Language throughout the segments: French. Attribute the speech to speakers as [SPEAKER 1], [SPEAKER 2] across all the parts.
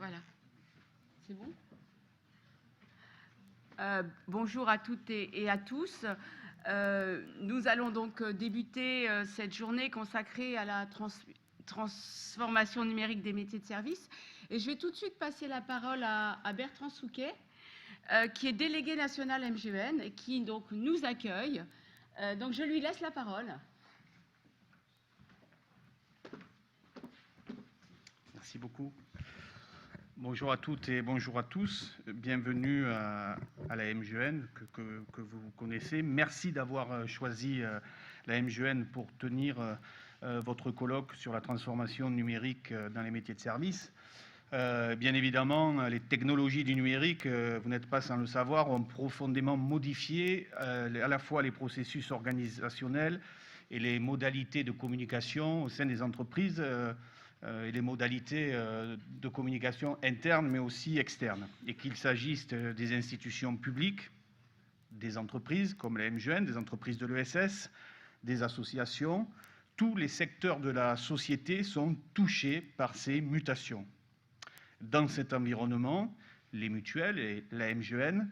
[SPEAKER 1] Voilà. C'est bon? Bonjour à toutes et à tous. Nous allons donc débuter cette journée consacrée à la transformation numérique des métiers de service. Et je vais tout de suite passer la parole à Bertrand Souquet, qui est délégué national MGEN et qui donc nous accueille. Donc je lui laisse la parole.
[SPEAKER 2] Merci beaucoup. Bonjour à toutes et bonjour à tous. Bienvenue à la MGEN que vous connaissez. Merci d'avoir choisi la MGEN pour tenir votre colloque sur la transformation numérique dans les métiers de service. Bien évidemment, les technologies du numérique, vous n'êtes pas sans le savoir, ont profondément modifié à la fois les processus organisationnels et les modalités de communication au sein des entreprises et les modalités de communication internes mais aussi externes. Et qu'il s'agisse des institutions publiques, des entreprises comme la MGEN, des entreprises de l'ESS, des associations, tous les secteurs de la société sont touchés par ces mutations. Dans cet environnement, les mutuelles et la MGEN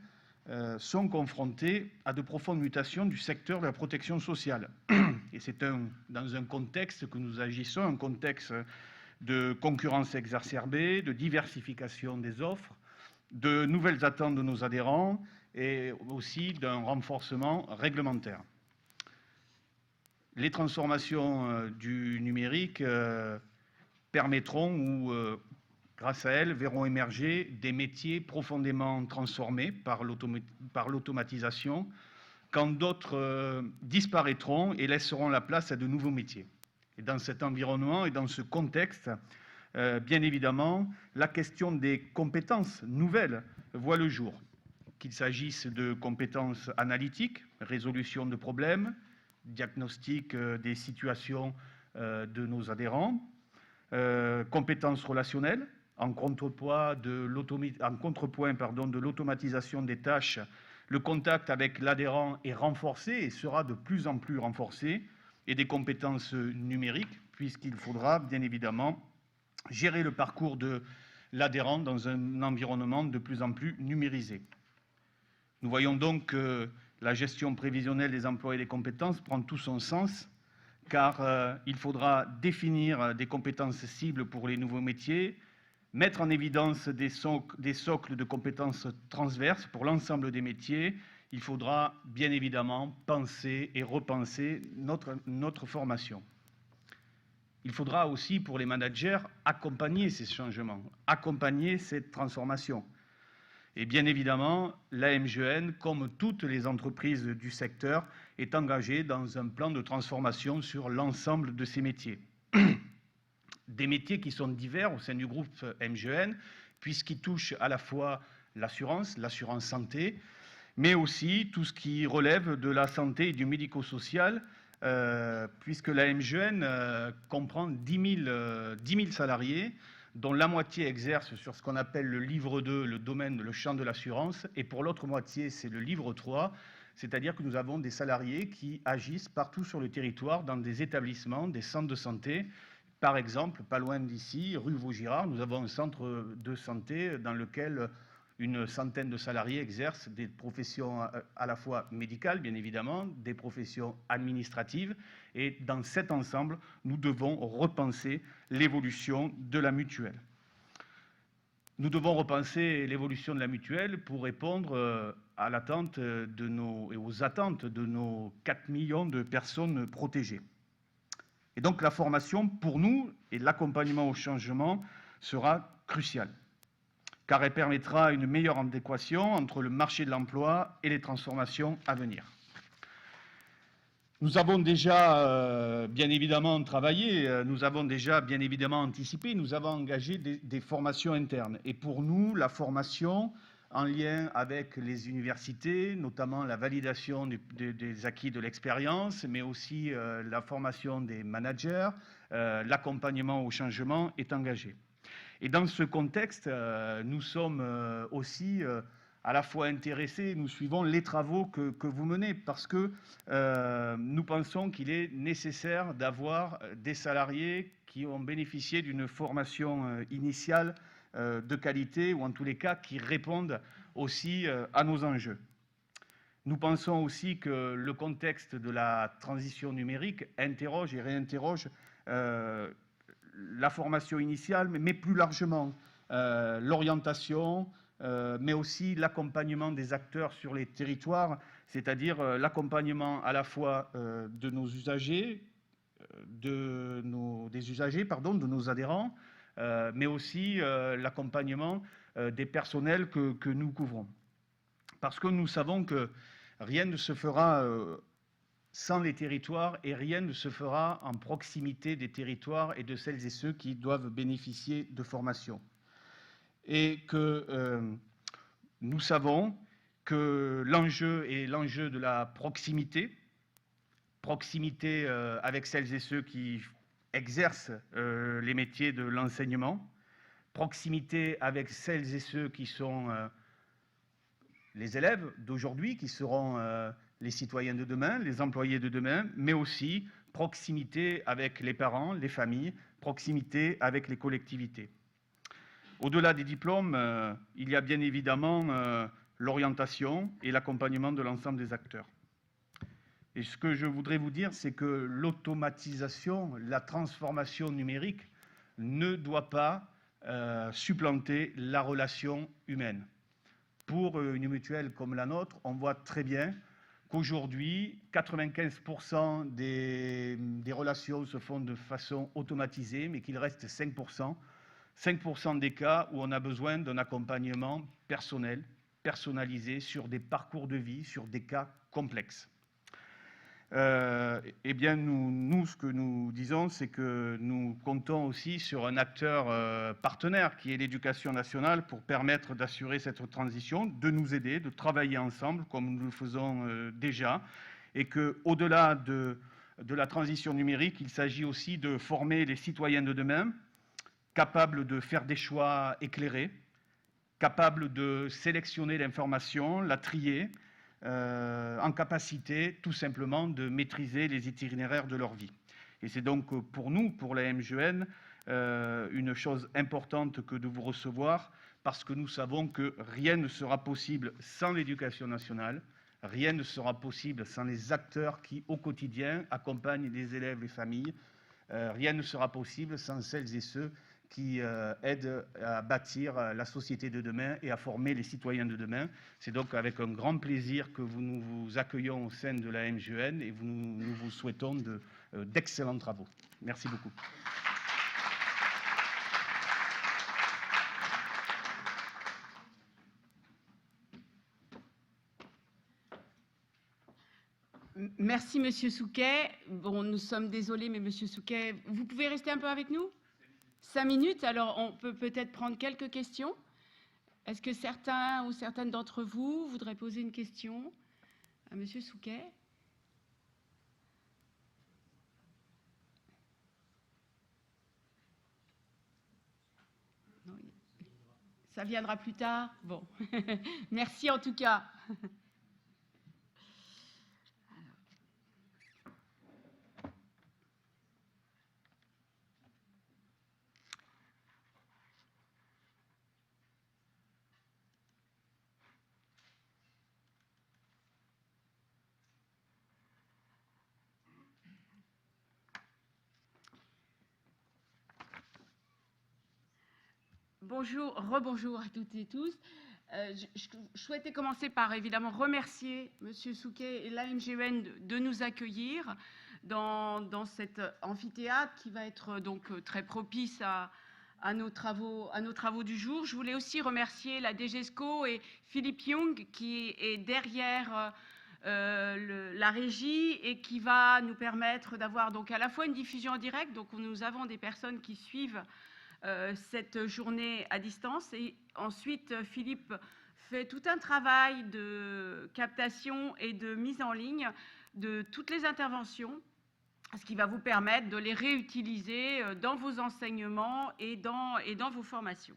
[SPEAKER 2] sont confrontés à de profondes mutations du secteur de la protection sociale. Et c'est dans un contexte que nous agissons, un contexte de concurrence exacerbée, de diversification des offres, de nouvelles attentes de nos adhérents et aussi d'un renforcement réglementaire. Les transformations du numérique permettront ou grâce à elles, verront émerger des métiers profondément transformés par l'automatisation, quand d'autres disparaîtront et laisseront la place à de nouveaux métiers. Et dans cet environnement et dans ce contexte, bien évidemment, la question des compétences nouvelles voit le jour, qu'il s'agisse de compétences analytiques, résolution de problèmes, diagnostic des situations de nos adhérents, compétences relationnelles, en contrepoint de l'automatisation des tâches, le contact avec l'adhérent est renforcé et sera de plus en plus renforcé, et des compétences numériques, puisqu'il faudra bien évidemment gérer le parcours de l'adhérent dans un environnement de plus en plus numérisé. Nous voyons donc que la gestion prévisionnelle des emplois et des compétences prend tout son sens, car il faudra définir des compétences cibles pour les nouveaux métiers, mettre en évidence des socles de compétences transverses pour l'ensemble des métiers. Il faudra bien évidemment penser et repenser notre formation. Il faudra aussi pour les managers accompagner ces changements, accompagner cette transformation. Et bien évidemment, la MGEN, comme toutes les entreprises du secteur, est engagée dans un plan de transformation sur l'ensemble de ces métiers. Des métiers qui sont divers au sein du groupe MGEN, puisqu'ils touchent à la fois l'assurance santé, mais aussi tout ce qui relève de la santé et du médico-social, puisque la MGEN comprend 10 000 salariés, dont la moitié exerce sur ce qu'on appelle le livre 2, le domaine, le champ de l'assurance, et pour l'autre moitié, c'est le livre 3, c'est-à-dire que nous avons des salariés qui agissent partout sur le territoire dans des établissements, des centres de santé. Par exemple, pas loin d'ici, rue Vaugirard, nous avons un centre de santé dans lequel une centaine de salariés exercent des professions à la fois médicales, bien évidemment, des professions administratives. Et dans cet ensemble, nous devons repenser l'évolution de la mutuelle. Nous devons repenser l'évolution de la mutuelle pour répondre à l'attente et aux attentes de nos 4 millions de personnes protégées. Et donc la formation, pour nous, et l'accompagnement au changement sera crucial, car elle permettra une meilleure adéquation entre le marché de l'emploi et les transformations à venir. Nous avons déjà bien évidemment travaillé, nous avons déjà bien évidemment anticipé, nous avons engagé des formations internes. Et pour nous, la formation en lien avec les universités, notamment la validation des acquis de l'expérience, mais aussi la formation des managers, l'accompagnement au changement est engagé. Et dans ce contexte, nous sommes aussi à la fois intéressés, nous suivons les travaux que vous menez, parce que nous pensons qu'il est nécessaire d'avoir des salariés qui ont bénéficié d'une formation initiale de qualité, ou en tous les cas qui répondent aussi à nos enjeux. Nous pensons aussi que le contexte de la transition numérique interroge et réinterroge la formation initiale, mais plus largement l'orientation, mais aussi l'accompagnement des acteurs sur les territoires, c'est-à-dire l'accompagnement à la fois de nos usagers, de nos adhérents, mais aussi l'accompagnement des personnels que nous couvrons. Parce que nous savons que rien ne se fera sans les territoires et rien ne se fera en proximité des territoires et de celles et ceux qui doivent bénéficier de formation. Et que nous savons que l'enjeu est l'enjeu de la proximité, avec celles et ceux qui exercent les métiers de l'enseignement, proximité avec celles et ceux qui sont les élèves d'aujourd'hui, qui seront les citoyens de demain, les employés de demain, mais aussi proximité avec les parents, les familles, proximité avec les collectivités. Au-delà des diplômes, il y a bien évidemment l'orientation et l'accompagnement de l'ensemble des acteurs. Et ce que je voudrais vous dire, c'est que l'automatisation, la transformation numérique ne doit pas supplanter la relation humaine. Pour une mutuelle comme la nôtre, on voit très bien qu'aujourd'hui, 95% des relations se font de façon automatisée, mais qu'il reste 5% des cas où on a besoin d'un accompagnement personnel, personnalisé, sur des parcours de vie, sur des cas complexes. Eh bien, nous, ce que nous disons, c'est que nous comptons aussi sur un acteur partenaire qui est l'Éducation nationale pour permettre d'assurer cette transition, de nous aider, de travailler ensemble comme nous le faisons déjà, et qu'au-delà de la transition numérique, il s'agit aussi de former les citoyens de demain, capables de faire des choix éclairés, capables de sélectionner l'information, la trier, en capacité tout simplement de maîtriser les itinéraires de leur vie. Et c'est donc pour nous, pour la MGN, une chose importante que de vous recevoir, parce que nous savons que rien ne sera possible sans l'Éducation nationale, rien ne sera possible sans les acteurs qui, au quotidien, accompagnent les élèves et les familles, rien ne sera possible sans celles et ceux qui aident à bâtir la société de demain et à former les citoyens de demain. C'est donc avec un grand plaisir que nous vous accueillons au sein de la MGN et nous vous souhaitons d'excellents travaux. Merci beaucoup.
[SPEAKER 1] Merci, Monsieur Souquet. Bon, nous sommes désolés, mais Monsieur Souquet, vous pouvez rester un peu avec nous ? 5 minutes, alors on peut peut-être prendre quelques questions. Est-ce que certains ou certaines d'entre vous voudraient poser une question à Monsieur Souquet ? Non, ça viendra plus tard. Bon, merci en tout cas. Bonjour, rebonjour à toutes et tous. Je souhaitais commencer par évidemment remercier Monsieur Souquet et l'AMGN de nous accueillir dans cet amphithéâtre qui va être donc très propice à nos travaux du jour. Je voulais aussi remercier la DGESCO et Philippe Young qui est derrière la régie et qui va nous permettre d'avoir donc à la fois une diffusion en direct, donc nous avons des personnes qui suivent cette journée à distance. Et ensuite, Philippe fait tout un travail de captation et de mise en ligne de toutes les interventions, ce qui va vous permettre de les réutiliser dans vos enseignements et dans vos formations.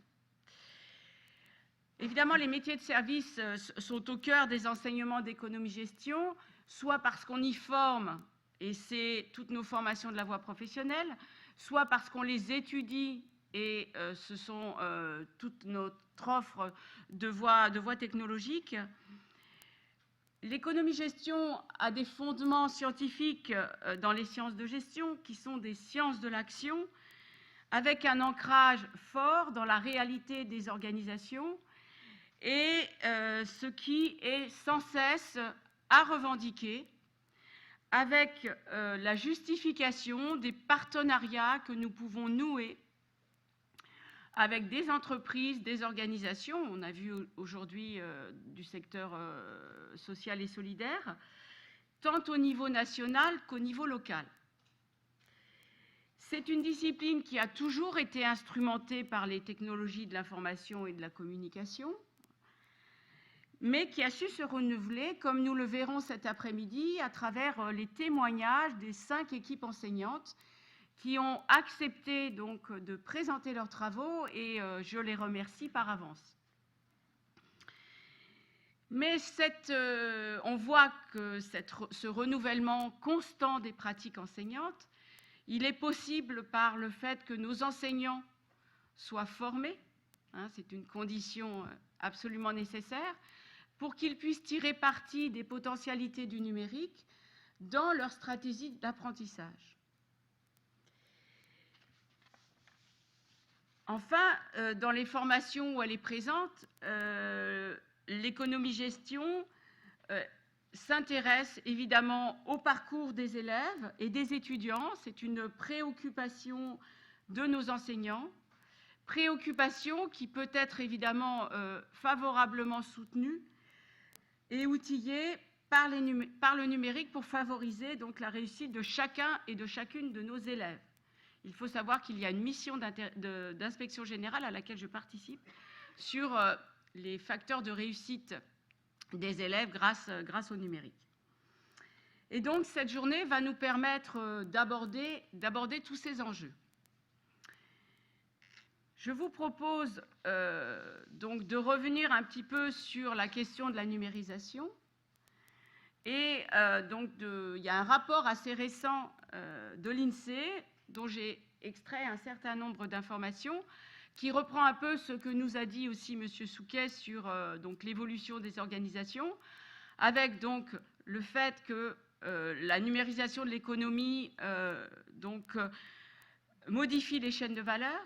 [SPEAKER 1] Évidemment, les métiers de service sont au cœur des enseignements d'économie-gestion, soit parce qu'on y forme, et c'est toutes nos formations de la voie professionnelle, soit parce qu'on les étudie et ce sont toute notre offre de voies technologiques. L'économie-gestion a des fondements scientifiques dans les sciences de gestion, qui sont des sciences de l'action, avec un ancrage fort dans la réalité des organisations, et ce qui est sans cesse à revendiquer, avec la justification des partenariats que nous pouvons nouer avec des entreprises, des organisations, on a vu aujourd'hui du secteur social et solidaire, tant au niveau national qu'au niveau local. C'est une discipline qui a toujours été instrumentée par les technologies de l'information et de la communication, mais qui a su se renouveler, comme nous le verrons cet après-midi, à travers les témoignages des 5 équipes enseignantes qui ont accepté donc de présenter leurs travaux, et je les remercie par avance. Mais on voit que ce renouvellement constant des pratiques enseignantes, il est possible par le fait que nos enseignants soient formés, c'est une condition absolument nécessaire, pour qu'ils puissent tirer parti des potentialités du numérique dans leur stratégie d'apprentissage. Enfin, dans les formations où elle est présente, l'économie-gestion s'intéresse évidemment au parcours des élèves et des étudiants. C'est une préoccupation de nos enseignants, préoccupation qui peut être évidemment favorablement soutenue et outillée par le numérique pour favoriser donc la réussite de chacun et de chacune de nos élèves. Il faut savoir qu'il y a une mission d'inspection générale à laquelle je participe sur les facteurs de réussite des élèves grâce au numérique. Et donc, cette journée va nous permettre d'aborder tous ces enjeux. Je vous propose donc de revenir un petit peu sur la question de la numérisation. Et donc, il y a un rapport assez récent de l'INSEE dont j'ai extrait un certain nombre d'informations, qui reprend un peu ce que nous a dit aussi M. Souquet sur l'évolution des organisations, avec donc le fait que la numérisation de l'économie modifie les chaînes de valeur,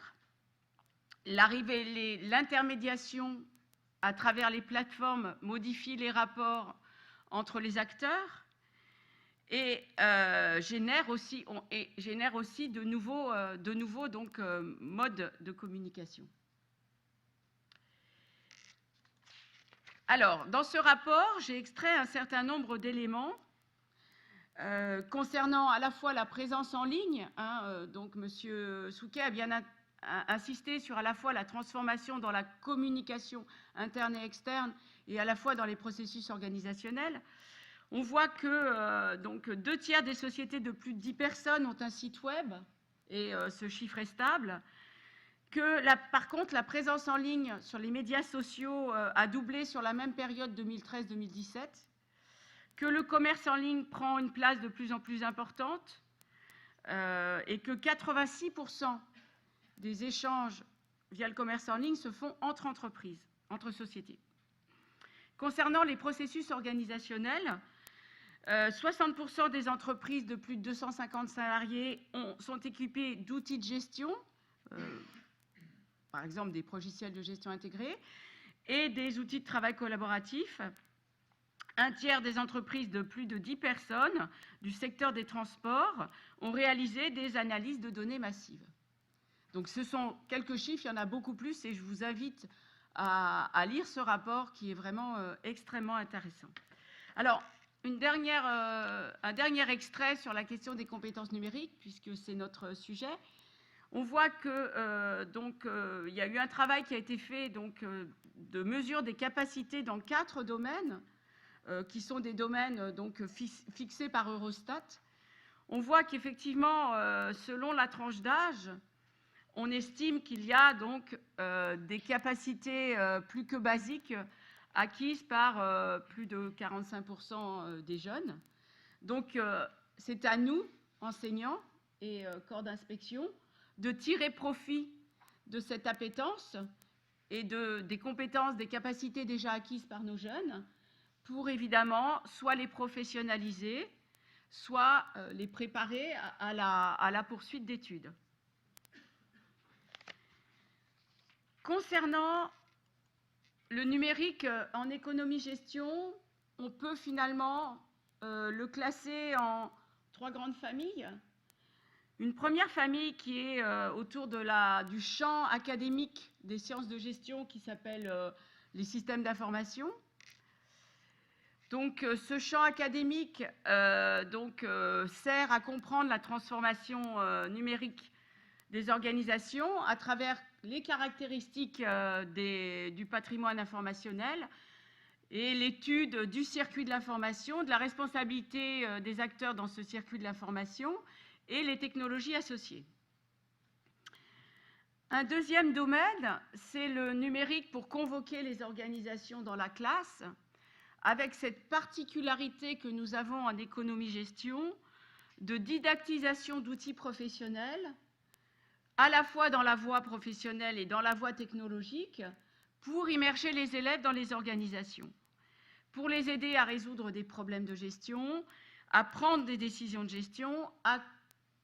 [SPEAKER 1] l'intermédiation à travers les plateformes modifie les rapports entre les acteurs, et génère aussi de nouveaux modes de communication. Alors, dans ce rapport, j'ai extrait un certain nombre d'éléments concernant à la fois la présence en ligne, donc M. Souquet a bien insisté sur à la fois la transformation dans la communication interne et externe, et à la fois dans les processus organisationnels. On voit que 2/3 des sociétés de plus de 10 personnes ont un site web, et ce chiffre est stable. Par contre, la présence en ligne sur les médias sociaux a doublé sur la même période 2013-2017, que le commerce en ligne prend une place de plus en plus importante, et que 86% des échanges via le commerce en ligne se font entre entreprises, entre sociétés. Concernant les processus organisationnels, 60% des entreprises de plus de 250 salariés sont équipées d'outils de gestion, par exemple des logiciels de gestion intégrés, et des outils de travail collaboratif. 1/3 des entreprises de plus de 10 personnes du secteur des transports ont réalisé des analyses de données massives. Donc ce sont quelques chiffres, il y en a beaucoup plus, et je vous invite à lire ce rapport qui est vraiment extrêmement intéressant. Alors, un dernier extrait sur la question des compétences numériques, puisque c'est notre sujet. On voit que il y a eu un travail qui a été fait de mesure des capacités dans 4 domaines, qui sont des domaines fixés par Eurostat. On voit qu'effectivement, selon la tranche d'âge, on estime qu'il y a des capacités plus que basiques acquises par plus de 45% des jeunes. Donc, c'est à nous, enseignants et corps d'inspection, de tirer profit de cette appétence et des compétences, des capacités déjà acquises par nos jeunes pour évidemment soit les professionnaliser, soit les préparer à la poursuite d'études. Concernant le numérique en économie-gestion, on peut finalement le classer en 3 grandes familles. Une première famille qui est autour du champ académique des sciences de gestion qui s'appelle les systèmes d'information. Donc ce champ académique sert à comprendre la transformation numérique des organisations à travers les caractéristiques du patrimoine informationnel et l'étude du circuit de l'information, de la responsabilité des acteurs dans ce circuit de l'information et les technologies associées. Un deuxième domaine, c'est le numérique pour convoquer les organisations dans la classe, avec cette particularité que nous avons en économie-gestion de didactisation d'outils professionnels, à la fois dans la voie professionnelle et dans la voie technologique, pour immerger les élèves dans les organisations, pour les aider à résoudre des problèmes de gestion, à prendre des décisions de gestion, à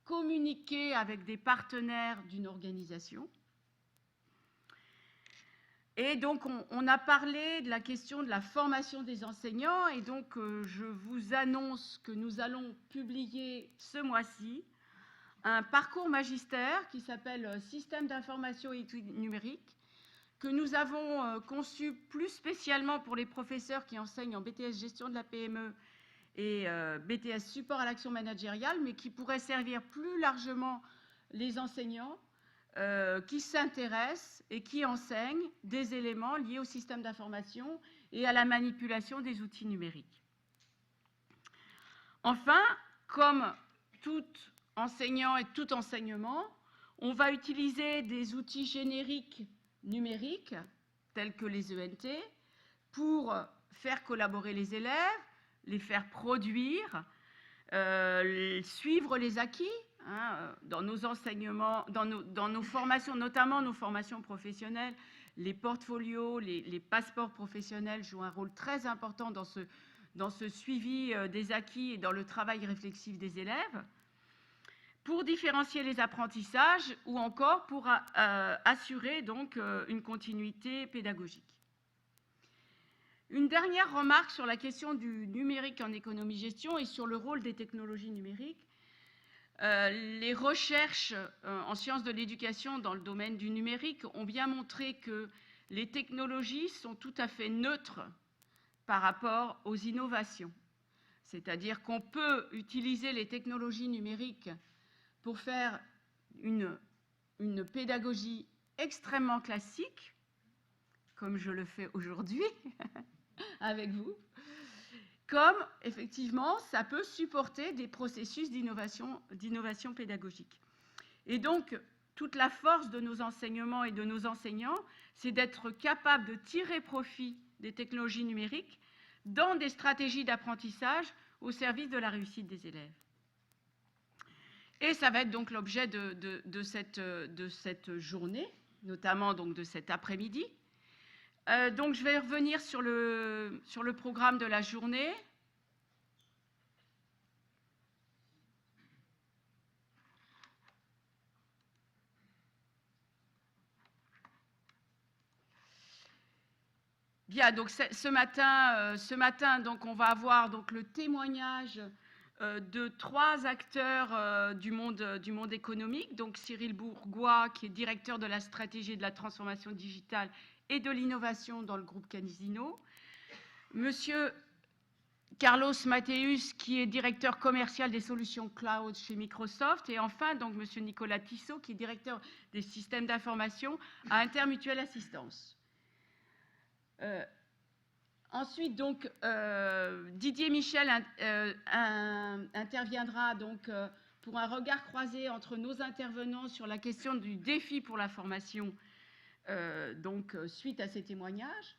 [SPEAKER 1] communiquer avec des partenaires d'une organisation. Et donc, on a parlé de la question de la formation des enseignants, et donc je vous annonce que nous allons publier ce mois-ci un parcours magistère qui s'appelle « Système d'information et études numériques », que nous avons conçu plus spécialement pour les professeurs qui enseignent en BTS Gestion de la PME et BTS Support à l'action managériale, mais qui pourrait servir plus largement les enseignants qui s'intéressent et qui enseignent des éléments liés au système d'information et à la manipulation des outils numériques. Enfin, comme tout enseignant et tout enseignement, on va utiliser des outils génériques numériques, tels que les ENT, pour faire collaborer les élèves, les faire produire, suivre les acquis dans nos enseignements, dans nos formations, notamment nos formations professionnelles. Les portfolios, les passeports professionnels jouent un rôle très important dans ce suivi des acquis et dans le travail réflexif des élèves, pour différencier les apprentissages ou encore pour assurer donc une continuité pédagogique. Une dernière remarque sur la question du numérique en économie-gestion et sur le rôle des technologies numériques. Les recherches en sciences de l'éducation dans le domaine du numérique ont bien montré que les technologies sont tout à fait neutres par rapport aux innovations. C'est-à-dire qu'on peut utiliser les technologies numériques pour faire une pédagogie extrêmement classique, comme je le fais aujourd'hui avec vous, comme effectivement ça peut supporter des processus d'innovation pédagogique. Et donc, toute la force de nos enseignements et de nos enseignants, c'est d'être capable de tirer profit des technologies numériques dans des stratégies d'apprentissage au service de la réussite des élèves. Et ça va être donc l'objet de cette journée, notamment donc de cet après-midi. Donc je vais revenir sur le programme de la journée. Bien, donc ce matin donc on va avoir donc le témoignage de 3 acteurs du monde économique, donc Cyril Bourgois, qui est directeur de la stratégie de la transformation digitale et de l'innovation dans le groupe Canizino, monsieur Carlos Mateus, qui est directeur commercial des solutions cloud chez Microsoft, et enfin donc monsieur Nicolas Tissot, qui est directeur des systèmes d'information à Intermutuelle Assistance. Ensuite, donc, Didier Michel interviendra donc, pour un regard croisé entre nos intervenants sur la question du défi pour la formation, suite à ces témoignages.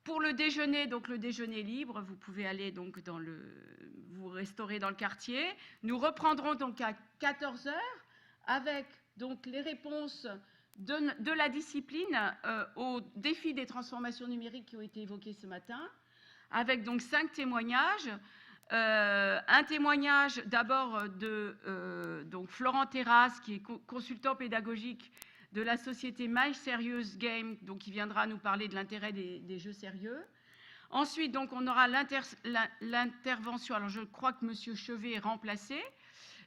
[SPEAKER 1] Pour le déjeuner, donc le déjeuner libre, vous pouvez aller donc vous restaurer dans le quartier. Nous reprendrons donc à 14h avec donc les réponses de la discipline aux défis des transformations numériques qui ont été évoqués ce matin, avec donc 5 témoignages. Un témoignage d'abord de donc Florent Terrasse, qui est consultant pédagogique de la société My Serious Game, donc qui viendra nous parler de l'intérêt des jeux sérieux. Ensuite, donc, on aura l'intervention, alors je crois que M. Chevet est remplacé,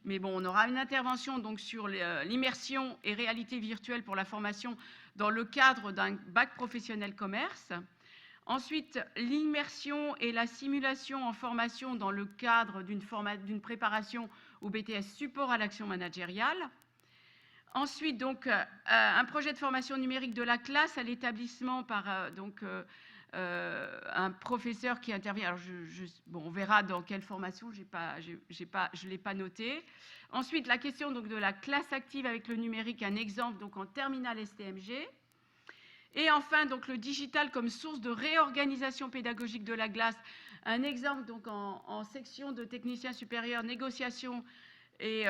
[SPEAKER 1] mais bon, on aura une intervention donc, sur l'immersion et réalité virtuelle pour la formation dans le cadre d'un bac professionnel commerce. Ensuite, l'immersion et la simulation en formation dans le cadre d'une préparation au BTS support à l'action managériale. Ensuite, donc, un projet de formation numérique de la classe à l'établissement par un professeur qui intervient. Alors, bon, on verra dans quelle formation, je ne l'ai pas noté. Ensuite, la question donc, de la classe active avec le numérique, un exemple donc, en terminale STMG. Et enfin, donc, le digital comme source de réorganisation pédagogique de la classe, un exemple donc, en section de technicien supérieur, négociation et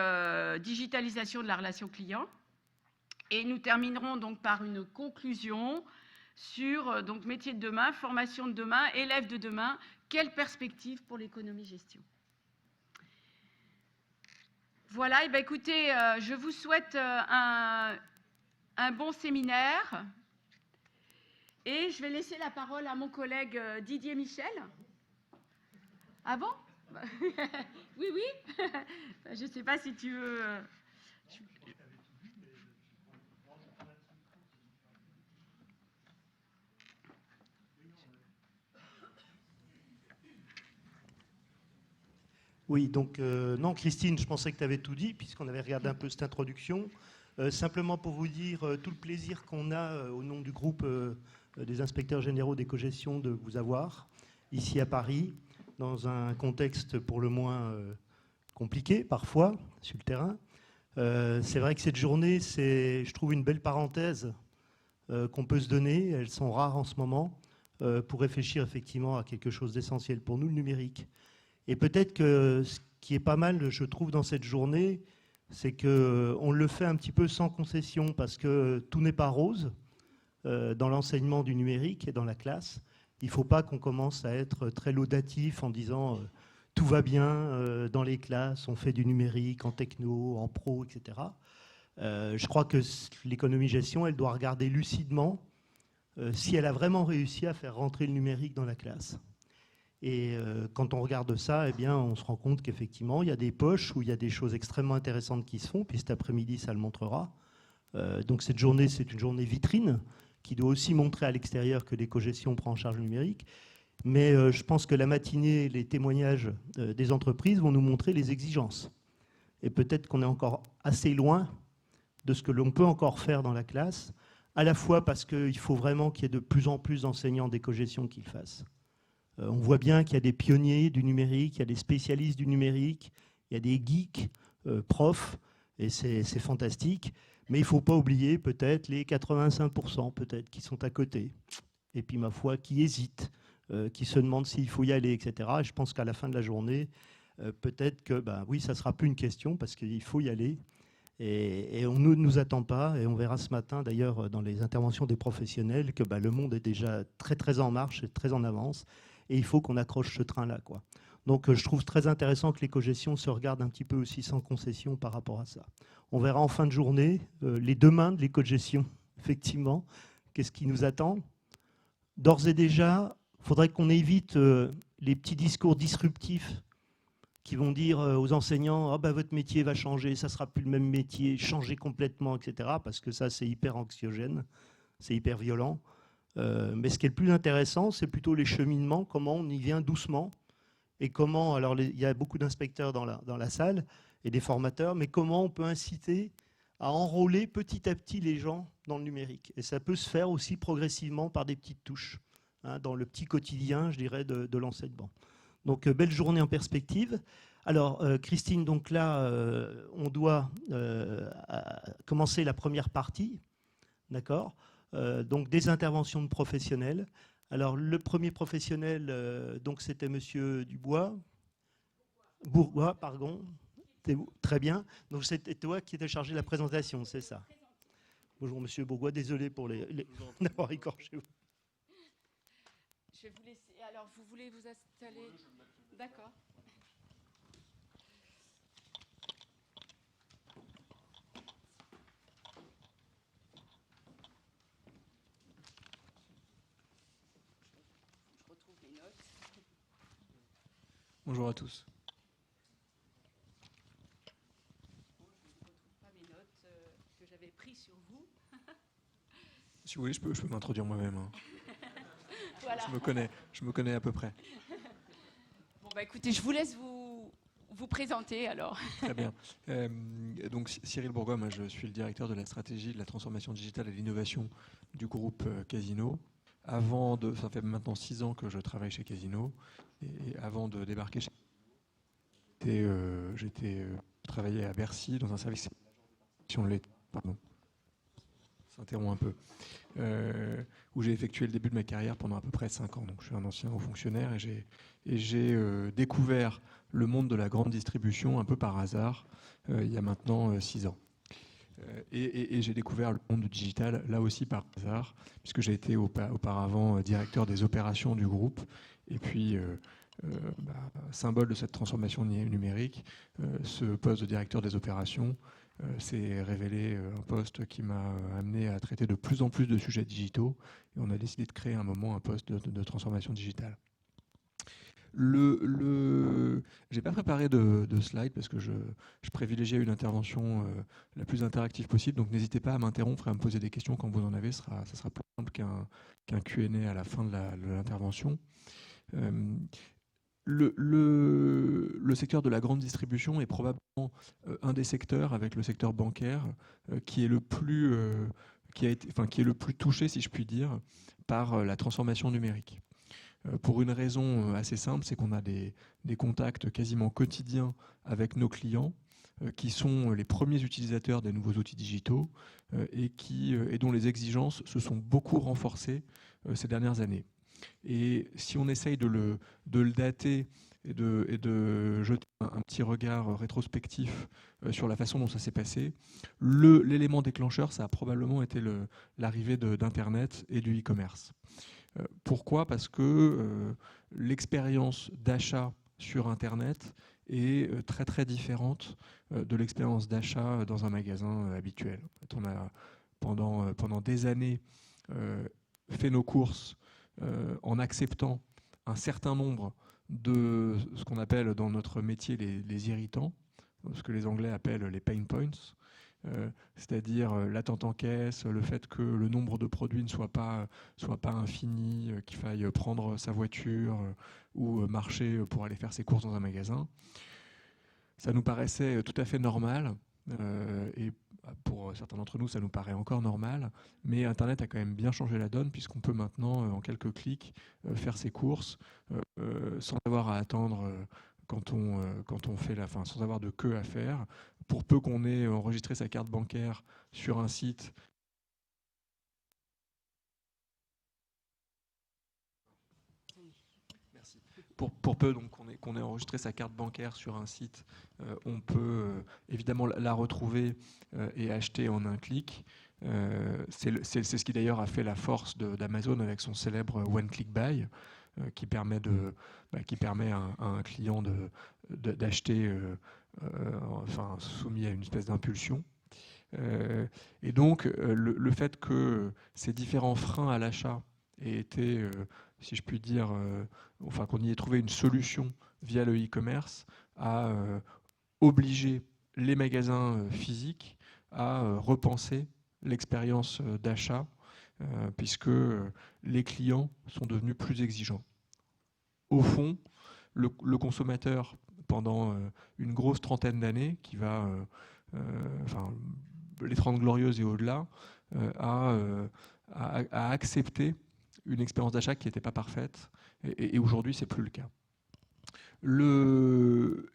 [SPEAKER 1] digitalisation de la relation client. Et nous terminerons donc par une conclusion sur donc, métier de demain, formation de demain, élèves de demain, quelle perspective pour l'économie-gestion. Voilà, et bien écoutez, je vous souhaite un bon séminaire et je vais laisser la parole à mon collègue Didier Michel. Ah bon? Oui, oui. Je ne sais pas si tu veux...
[SPEAKER 3] Oui, donc non, Christine, je pensais que tu avais tout dit, puisqu'on avait regardé un peu cette introduction. Simplement pour vous dire tout le plaisir qu'on a au nom du groupe des inspecteurs généraux d'éco-gestion de vous avoir, ici à Paris, dans un contexte pour le moins compliqué, parfois, sur le terrain. C'est vrai que cette journée, c'est, je trouve, une belle parenthèse qu'on peut se donner. Elles sont rares en ce moment, pour réfléchir effectivement à quelque chose d'essentiel pour nous, le numérique. Et peut-être que ce qui est pas mal, je trouve, dans cette journée, c'est qu'on le fait un petit peu sans concession, parce que tout n'est pas rose dans l'enseignement du numérique et dans la classe. Il ne faut pas qu'on commence à être très laudatif en disant tout va bien dans les classes, on fait du numérique en techno, en pro, etc. Je crois que l'économie-gestion, elle doit regarder lucidement si elle a vraiment réussi à faire rentrer le numérique dans la classe. Et quand on regarde ça, eh bien, on se rend compte qu'effectivement, il y a des poches où il y a des choses extrêmement intéressantes qui se font, puis cet après-midi, ça le montrera. Donc cette journée, c'est une journée vitrine qui doit aussi montrer à l'extérieur que l'éco-gestion prend en charge le numérique. Mais je pense que la matinée, les témoignages des entreprises vont nous montrer les exigences. Et peut-être qu'on est encore assez loin de ce que l'on peut encore faire dans la classe, à la fois parce qu'il faut vraiment qu'il y ait de plus en plus d'enseignants d'éco-gestion qui le fassent. On voit bien qu'il y a des pionniers du numérique, il y a des spécialistes du numérique, il y a des geeks, profs, et c'est fantastique. Mais il ne faut pas oublier peut-être les 85% peut-être qui sont à côté. Et puis ma foi, qui hésitent, qui se demandent s'il faut y aller, etc. Et je pense qu'à la fin de la journée, peut-être que, ben, oui, ça ne sera plus une question parce qu'il faut y aller. Et on ne nous attend pas, et on verra ce matin d'ailleurs dans les interventions des professionnels que ben, le monde est déjà très très en marche et très en avance. Et il faut qu'on accroche ce train-là, quoi. Donc je trouve très intéressant que l'éco-gestion se regarde un petit peu aussi sans concession par rapport à ça. On verra en fin de journée les demain de l'éco-gestion, effectivement. Qu'est-ce qui nous attend? D'ores et déjà, il faudrait qu'on évite les petits discours disruptifs qui vont dire aux enseignants « Ah ben, votre métier va changer, ça ne sera plus le même métier, changez complètement, etc. » Parce que ça, c'est hyper anxiogène, c'est hyper violent. Mais ce qui est le plus intéressant, c'est plutôt les cheminements, comment on y vient doucement, et comment, alors il y a beaucoup d'inspecteurs dans la salle, et des formateurs, mais comment on peut inciter à enrôler petit à petit les gens dans le numérique. Et ça peut se faire aussi progressivement par des petites touches, hein, dans le petit quotidien, je dirais, de l'enseignement. Donc, belle journée en perspective. Alors, Christine, donc là, on doit commencer la première partie, d'accord ? Donc des interventions de professionnels. Alors le premier professionnel, donc c'était Monsieur Bourgois, pardon. C'était très bien. Donc c'était toi qui étais chargé de la présentation, c'est ça? Bonjour Monsieur Bourgois, désolé pour d'avoir écorché.
[SPEAKER 1] Je vais vous laisser. Alors, vous voulez vous installer? D'accord. Je retrouve les notes.
[SPEAKER 4] Bonjour à tous.
[SPEAKER 1] Je ne retrouve pas mes notes que j'avais prises sur vous.
[SPEAKER 4] Si vous voulez, je peux m'introduire moi-même. Hein.
[SPEAKER 1] Voilà.
[SPEAKER 4] Je me connais à peu près.
[SPEAKER 1] Bon, bah écoutez, je vous laisse vous présenter alors.
[SPEAKER 4] Très bien. Donc Cyril Bourgois, moi, je suis le directeur de la stratégie de la transformation digitale et de l'innovation du groupe Casino. Ça fait maintenant 6 ans que je travaille chez Casino. Et avant de débarquer chez j'étais travaillé à Bercy dans un service pardon. S'interrompt un peu. Où j'ai effectué le début de ma carrière pendant à peu près 5 ans. Donc, je suis un ancien haut fonctionnaire et j'ai découvert le monde de la grande distribution un peu par hasard il y a maintenant 6 ans. Et j'ai découvert le monde du digital là aussi par hasard, puisque j'ai été auparavant directeur des opérations du groupe. Et puis, symbole de cette transformation numérique, ce poste de directeur des opérations s'est révélé un poste qui m'a amené à traiter de plus en plus de sujets digitaux. Et on a décidé de créer un poste de transformation digitale. J'ai pas préparé de slide parce que je privilégiais une intervention la plus interactive possible. Donc n'hésitez pas à m'interrompre et à me poser des questions quand vous en avez. Ça sera plus simple qu'un Q&A à la fin de l'intervention. Le secteur de la grande distribution est probablement un des secteurs, avec le secteur bancaire, qui est le plus touché, si je puis dire, par la transformation numérique. Pour une raison assez simple, c'est qu'on a des contacts quasiment quotidiens avec nos clients, qui sont les premiers utilisateurs des nouveaux outils digitaux et dont les exigences se sont beaucoup renforcées ces dernières années. Et si on essaye de le dater et de jeter un petit regard rétrospectif sur la façon dont ça s'est passé, l'élément déclencheur, ça a probablement été l'arrivée d'Internet et du e-commerce. Pourquoi ? Parce que l'expérience d'achat sur Internet est très très différente de l'expérience d'achat dans un magasin habituel. En fait, on a pendant des années fait nos courses en acceptant un certain nombre de ce qu'on appelle dans notre métier les irritants, ce que les Anglais appellent les pain points, c'est-à-dire l'attente en caisse, le fait que le nombre de produits ne soit pas infini, qu'il faille prendre sa voiture ou marcher pour aller faire ses courses dans un magasin. Ça nous paraissait tout à fait normal, et pour certains d'entre nous, ça nous paraît encore normal, mais Internet a quand même bien changé la donne, puisqu'on peut maintenant, en quelques clics, faire ses courses sans avoir à attendre quand on fait sans avoir de queue à faire. Pour peu qu'on ait enregistré sa carte bancaire sur un site, merci. Pour peu donc qu'on ait enregistré sa carte bancaire sur un site, on peut évidemment la retrouver et acheter en un clic. C'est ce qui d'ailleurs a fait la force d'Amazon avec son célèbre One Click Buy, qui permet à un client d'acheter soumis à une espèce d'impulsion. Et donc le fait que ces différents freins à l'achat aient été, si je puis dire, qu'on y ait trouvé une solution via le e-commerce, a obligé les magasins physiques à repenser l'expérience d'achat, puisque les clients sont devenus plus exigeants. Au fond, le consommateur, pendant une grosse trentaine d'années, qui va, les 30 glorieuses et au-delà, a accepté une expérience d'achat qui n'était pas parfaite, et aujourd'hui, c'est plus le cas.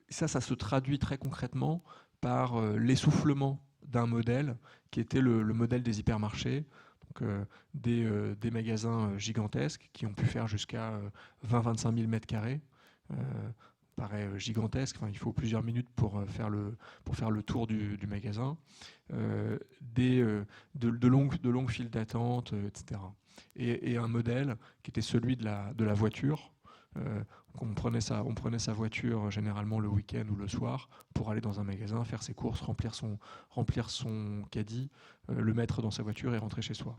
[SPEAKER 4] Ça se traduit très concrètement par l'essoufflement d'un modèle qui était le modèle des hypermarchés, donc des magasins gigantesques qui ont pu faire jusqu'à 20-25 000 mètres carrés. paraît gigantesque. Enfin, il faut plusieurs minutes pour faire le tour du magasin. De longues files d'attente, etc. Et un modèle qui était celui de la voiture. On prenait sa voiture généralement le week-end ou le soir pour aller dans un magasin, faire ses courses, remplir son caddie, le mettre dans sa voiture et rentrer chez soi.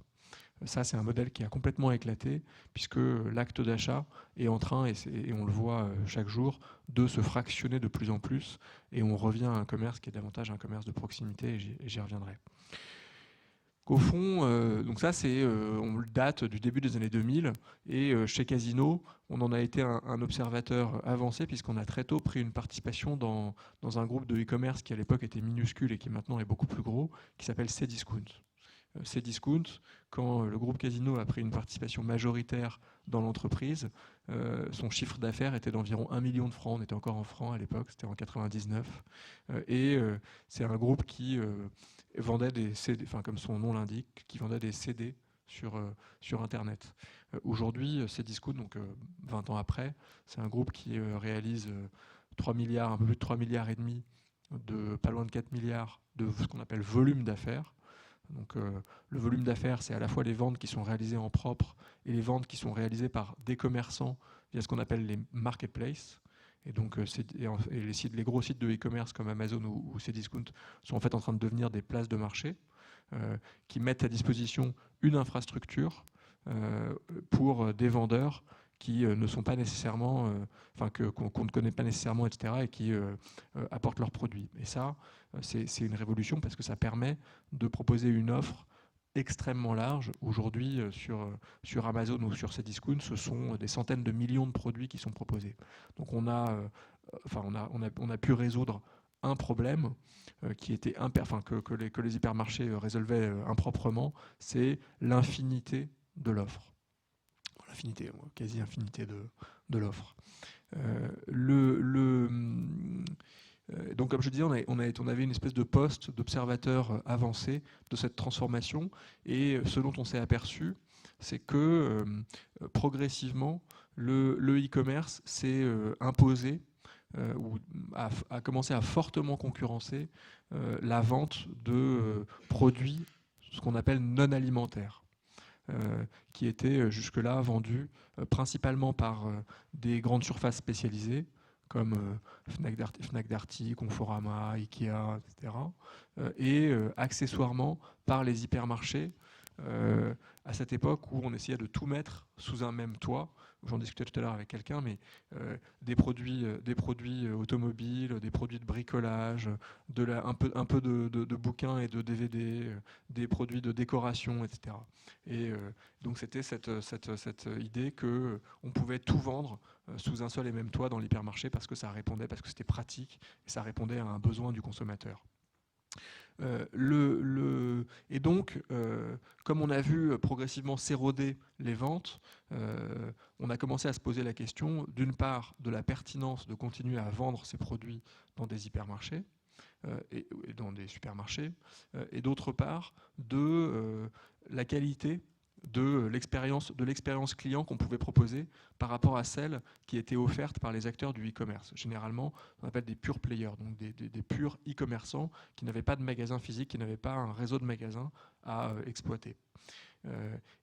[SPEAKER 4] Ça, c'est un modèle qui a complètement éclaté, puisque l'acte d'achat est en train, et on le voit chaque jour, de se fractionner de plus en plus, et on revient à un commerce qui est davantage un commerce de proximité, et j'y reviendrai. Au fond, donc ça, on date du début des années 2000, et chez Casino, on en a été un observateur avancé, puisqu'on a très tôt pris une participation dans un groupe de e-commerce qui à l'époque était minuscule et qui maintenant est beaucoup plus gros, qui s'appelle Cdiscount. Cdiscount, quand le groupe Casino a pris une participation majoritaire dans l'entreprise, son chiffre d'affaires était d'environ 1 million de francs. On était encore en francs à l'époque, c'était en 99. C'est un groupe qui vendait des CD, enfin comme son nom l'indique, qui vendait des CD sur Internet. Aujourd'hui, Cdiscount, donc 20 ans après, c'est un groupe qui réalise 3 milliards, un peu plus de 3 milliards et demi, pas loin de 4 milliards de ce qu'on appelle volume d'affaires. Donc, le volume d'affaires, c'est à la fois les ventes qui sont réalisées en propre et les ventes qui sont réalisées par des commerçants via ce qu'on appelle les marketplaces. Et donc, les gros sites de e-commerce comme Amazon ou Cdiscount sont en fait en train de devenir des places de marché qui mettent à disposition une infrastructure pour des vendeurs qui ne sont pas nécessairement, qu'on ne connaît pas nécessairement, etc., et qui apportent leurs produits. Et ça, c'est une révolution parce que ça permet de proposer une offre extrêmement large. Aujourd'hui, sur Amazon ou sur Cdiscount, ce sont des centaines de millions de produits qui sont proposés. Donc on a pu résoudre un problème qui était que les hypermarchés résolvaient improprement, c'est l'infinité de l'offre. L'infinité, quasi-infinité de l'offre. Donc, comme je disais, on avait une espèce de poste d'observateur avancé de cette transformation. Et ce dont on s'est aperçu, c'est que progressivement, le e-commerce s'est imposé ou a commencé à fortement concurrencer la vente de produits, ce qu'on appelle non alimentaires. Qui étaient jusque-là vendus principalement par des grandes surfaces spécialisées, comme Fnac Darty, Conforama, Ikea, etc. Et accessoirement par les hypermarchés, à cette époque où on essayait de tout mettre sous un même toit. J'en discutais tout à l'heure avec quelqu'un, mais des produits automobiles, des produits de bricolage, un peu de bouquins et de DVD, des produits de décoration, etc. Et donc c'était cette idée qu'on pouvait tout vendre sous un seul et même toit dans l'hypermarché parce que c'était pratique et ça répondait à un besoin du consommateur. Et donc, comme on a vu progressivement s'éroder les ventes, on a commencé à se poser la question, d'une part, de la pertinence de continuer à vendre ces produits dans des hypermarchés et dans des supermarchés, et d'autre part, de la qualité de l'expérience client qu'on pouvait proposer par rapport à celle qui était offerte par les acteurs du e-commerce. Généralement, on appelle des pure players, donc des purs e-commerçants qui n'avaient pas de magasin physique, qui n'avaient pas un réseau de magasins à exploiter.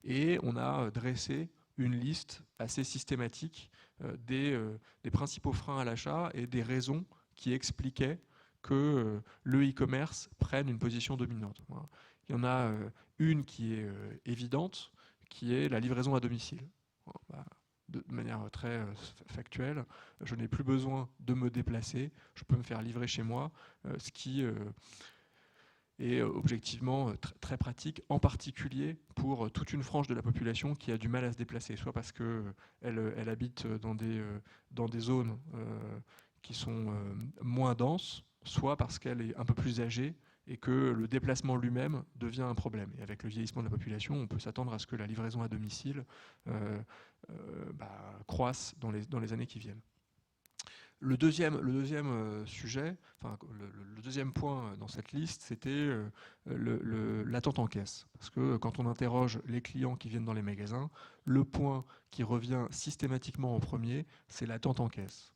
[SPEAKER 4] Et on a dressé une liste assez systématique des principaux freins à l'achat et des raisons qui expliquaient que le e-commerce prenne une position dominante. Voilà. Il y en a une qui est évidente, qui est la livraison à domicile. De manière très factuelle, je n'ai plus besoin de me déplacer, je peux me faire livrer chez moi, ce qui est objectivement très pratique, en particulier pour toute une frange de la population qui a du mal à se déplacer, soit parce qu'elle habite dans des zones qui sont moins denses, soit parce qu'elle est un peu plus âgée et que le déplacement lui-même devient un problème. Et avec le vieillissement de la population, on peut s'attendre à ce que la livraison à domicile croisse dans les années qui viennent. Le deuxième sujet, le deuxième point dans cette liste, c'était l'attente en caisse. Parce que quand on interroge les clients qui viennent dans les magasins, le point qui revient systématiquement en premier, c'est l'attente en caisse.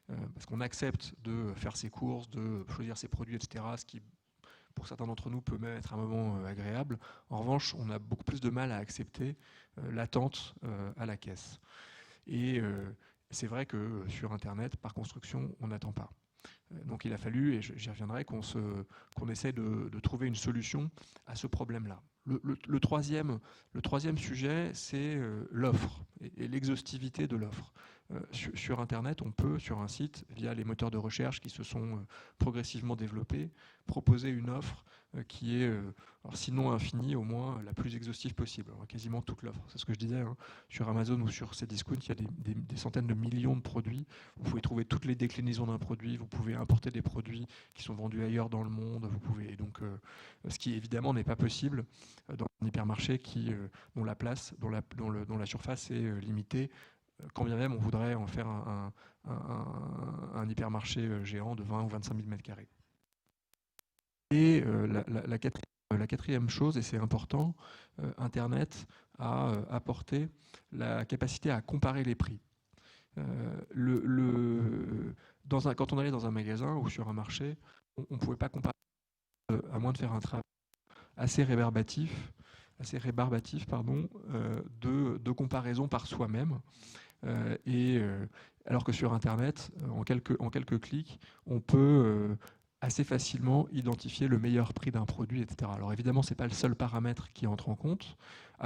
[SPEAKER 4] parce qu'on accepte de faire ses courses, de choisir ses produits, etc., ce qui, pour certains d'entre nous, peut même être un moment agréable. En revanche, on a beaucoup plus de mal à accepter l'attente à la caisse. Et c'est vrai que sur Internet, par construction, on n'attend pas. Donc il a fallu, et j'y reviendrai, qu'on essaie de trouver une solution à ce problème-là. Le troisième sujet, c'est l'offre et l'exhaustivité de l'offre. Sur Internet, on peut, sur un site, via les moteurs de recherche qui se sont progressivement développés, proposer une offre qui est, alors sinon infinie, au moins la plus exhaustive possible. Alors, quasiment toute l'offre. C'est ce que je disais, hein. Sur Amazon ou sur Cdiscount, il y a des centaines de millions de produits. Vous pouvez trouver toutes les déclinaisons d'un produit, vous pouvez importer des produits qui sont vendus ailleurs dans le monde. Vous pouvez, donc, ce qui évidemment n'est pas possible dans un hypermarché dont la place, dont la surface est limitée. Quand bien même on voudrait en faire un hypermarché géant de 20 ou 25 000 m². Et la quatrième chose, et c'est important, Internet a apporté la capacité à comparer les prix. Quand on allait dans un magasin ou sur un marché, on ne pouvait pas comparer, à moins de faire un travail assez rébarbatif, de comparaison par soi-même. Alors que sur Internet, en quelques clics, on peut assez facilement identifier le meilleur prix d'un produit, etc. Alors évidemment, ce n'est pas le seul paramètre qui entre en compte.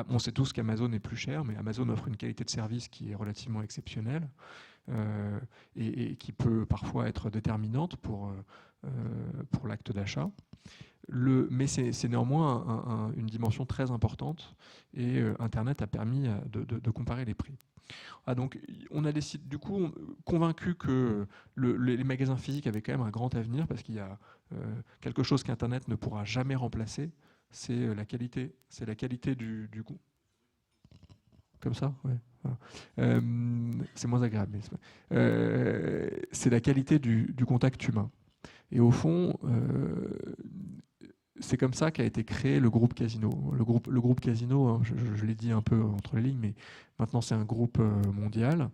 [SPEAKER 4] On sait tous qu'Amazon est plus cher, mais Amazon offre une qualité de service qui est relativement exceptionnelle et qui peut parfois être déterminante pour l'acte d'achat. Mais c'est néanmoins une dimension très importante et Internet a permis de comparer les prix. Donc on a décidé, du coup, convaincu que les magasins physiques avaient quand même un grand avenir parce qu'il y a quelque chose qu'Internet ne pourra jamais remplacer, c'est la qualité. C'est la qualité du goût. Comme ça, ouais. Voilà. C'est moins agréable. C'est la qualité du contact humain. Et au fond, c'est comme ça qu'a été créé le groupe Casino. Le groupe Casino, hein, je l'ai dit un peu entre les lignes, mais maintenant c'est un groupe mondial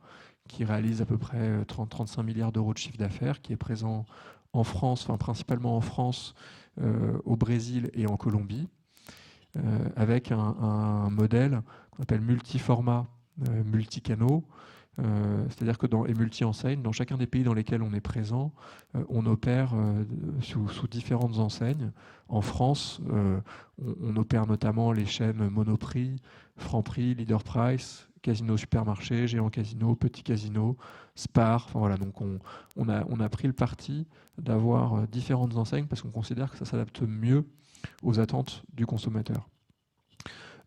[SPEAKER 4] qui réalise à peu près 30-35 milliards d'euros de chiffre d'affaires, qui est présent en France, enfin principalement en France, au Brésil et en Colombie, avec un modèle qu'on appelle multiformat, multicanaux. C'est-à-dire que et multi-enseignes, dans chacun des pays dans lesquels on est présent, on opère sous différentes enseignes. En France, on opère notamment les chaînes Monoprix, Franprix, Leader Price, Casino Supermarché, Géant Casino, Petit Casino, Spar. Enfin, voilà, donc on a pris le parti d'avoir différentes enseignes parce qu'on considère que ça s'adapte mieux aux attentes du consommateur.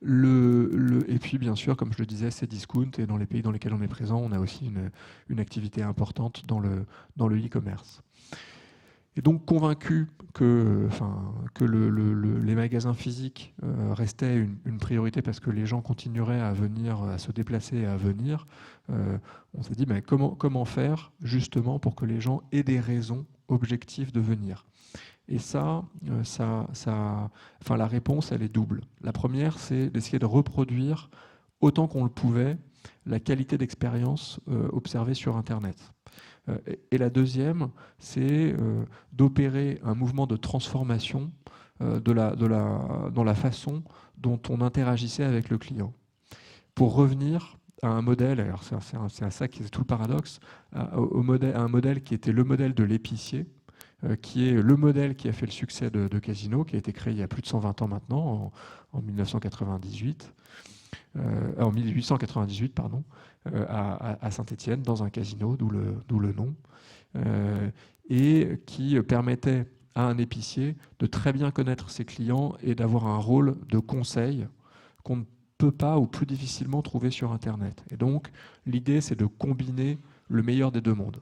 [SPEAKER 4] Et puis, bien sûr, comme je le disais, c'est Cdiscount, et dans les pays dans lesquels on est présent, on a aussi une activité importante dans le e-commerce. Et donc, convaincu que les magasins physiques restaient une priorité parce que les gens continueraient à venir, à se déplacer et à venir, on s'est dit comment faire justement pour que les gens aient des raisons objectives de venir. Et la réponse, elle est double. La première, c'est d'essayer de reproduire autant qu'on le pouvait la qualité d'expérience observée sur Internet. Et la deuxième, c'est d'opérer un mouvement de transformation dans la façon dont on interagissait avec le client. Pour revenir à un modèle, alors c'est à ça qui est tout le paradoxe, à un modèle qui était le modèle de l'épicier, qui est le modèle qui a fait le succès de Casino, qui a été créé il y a plus de 120 ans maintenant, en 1898, pardon, à Saint-Étienne, dans un casino, d'où le nom, et qui permettait à un épicier de très bien connaître ses clients et d'avoir un rôle de conseil qu'on ne peut pas ou plus difficilement trouver sur Internet. Et donc, l'idée, c'est de combiner le meilleur des deux mondes.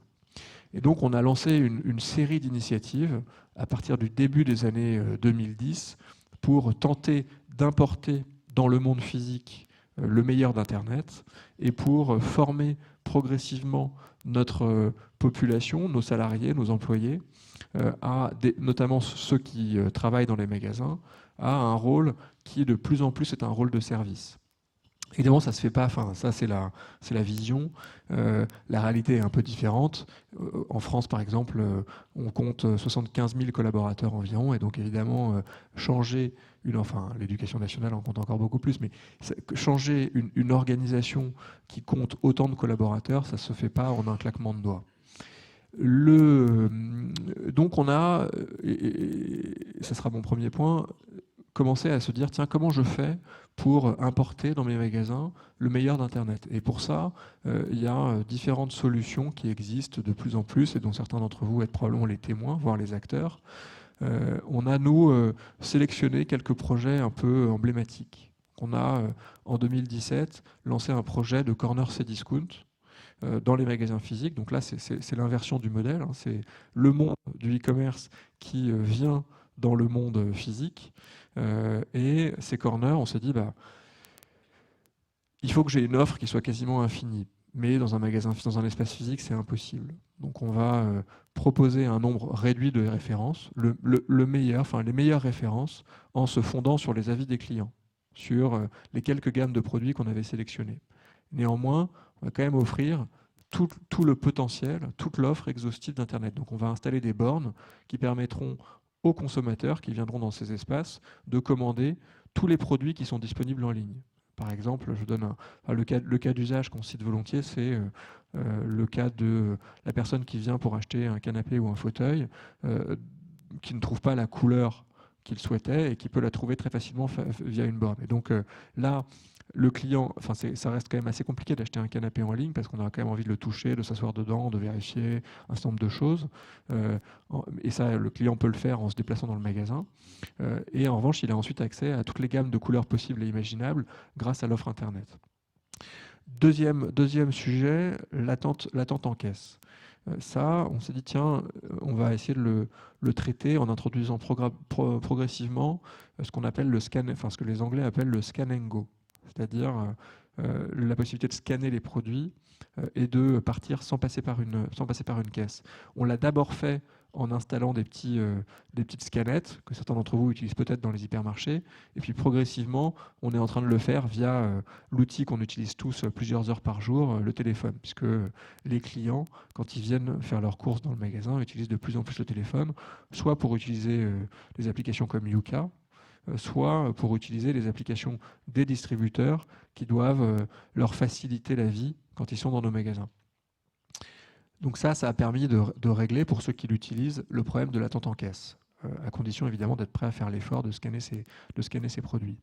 [SPEAKER 4] Et donc, on a lancé une série d'initiatives à partir du début des années 2010 pour tenter d'importer dans le monde physique le meilleur d'Internet et pour former progressivement notre population, nos salariés, nos employés, notamment ceux qui travaillent dans les magasins, à un rôle qui de plus en plus est un rôle de service. Évidemment, ça ne se fait pas, enfin, ça c'est la vision. La réalité est un peu différente. En France, par exemple, on compte 75 000 collaborateurs environ, et donc évidemment, changer enfin, l'éducation nationale en compte encore beaucoup plus, mais changer une organisation qui compte autant de collaborateurs, ça ne se fait pas en un claquement de doigts. Donc on a, et ça sera mon premier point, commencer à se dire, tiens, comment je fais pour importer dans mes magasins le meilleur d'Internet. Et pour ça, il y a différentes solutions qui existent de plus en plus et dont certains d'entre vous êtes probablement les témoins, voire les acteurs. On a, nous, sélectionné quelques projets un peu emblématiques. On a, en 2017, lancé un projet de Corner Cdiscount dans les magasins physiques. Donc là, c'est l'inversion du modèle. Hein. C'est le monde du e-commerce qui vient dans le monde physique. Et ces corners, on s'est dit, il faut que j'ai une offre qui soit quasiment infinie. Mais dans un magasin, dans un espace physique, c'est impossible. Donc on va proposer un nombre réduit de références, le meilleur, enfin les meilleures références, en se fondant sur les avis des clients, sur les quelques gammes de produits qu'on avait sélectionnées. Néanmoins, on va quand même offrir tout le potentiel, toute l'offre exhaustive d'Internet. Donc on va installer des bornes qui permettront aux consommateurs qui viendront dans ces espaces de commander tous les produits qui sont disponibles en ligne. Par exemple, je donne le cas d'usage qu'on cite volontiers, c'est le cas de la personne qui vient pour acheter un canapé ou un fauteuil, qui ne trouve pas la couleur qu'il souhaitait et qui peut la trouver très facilement via une borne. Et donc là, le client, enfin ça reste quand même assez compliqué d'acheter un canapé en ligne parce qu'on a quand même envie de le toucher, de s'asseoir dedans, de vérifier un certain nombre de choses. Et ça, le client peut le faire en se déplaçant dans le magasin. Et en revanche, il a ensuite accès à toutes les gammes de couleurs possibles et imaginables grâce à l'offre Internet. Deuxième sujet, l'attente en caisse. Ça, on s'est dit, tiens, on va essayer de le traiter en introduisant progressivement ce qu'on appelle le scan, enfin ce que les Anglais appellent le scan and go. C'est-à-dire la possibilité de scanner les produits et de partir sans passer par une caisse. On l'a d'abord fait en installant des petites scanettes que certains d'entre vous utilisent peut-être dans les hypermarchés. Et puis progressivement, on est en train de le faire via l'outil qu'on utilise tous plusieurs heures par jour, le téléphone, puisque les clients, quand ils viennent faire leurs courses dans le magasin, utilisent de plus en plus le téléphone, soit pour utiliser des applications comme Yuka, soit pour utiliser les applications des distributeurs qui doivent leur faciliter la vie quand ils sont dans nos magasins. Donc ça a permis de régler, pour ceux qui l'utilisent, le problème de l'attente en caisse, à condition évidemment d'être prêt à faire l'effort de scanner ces produits.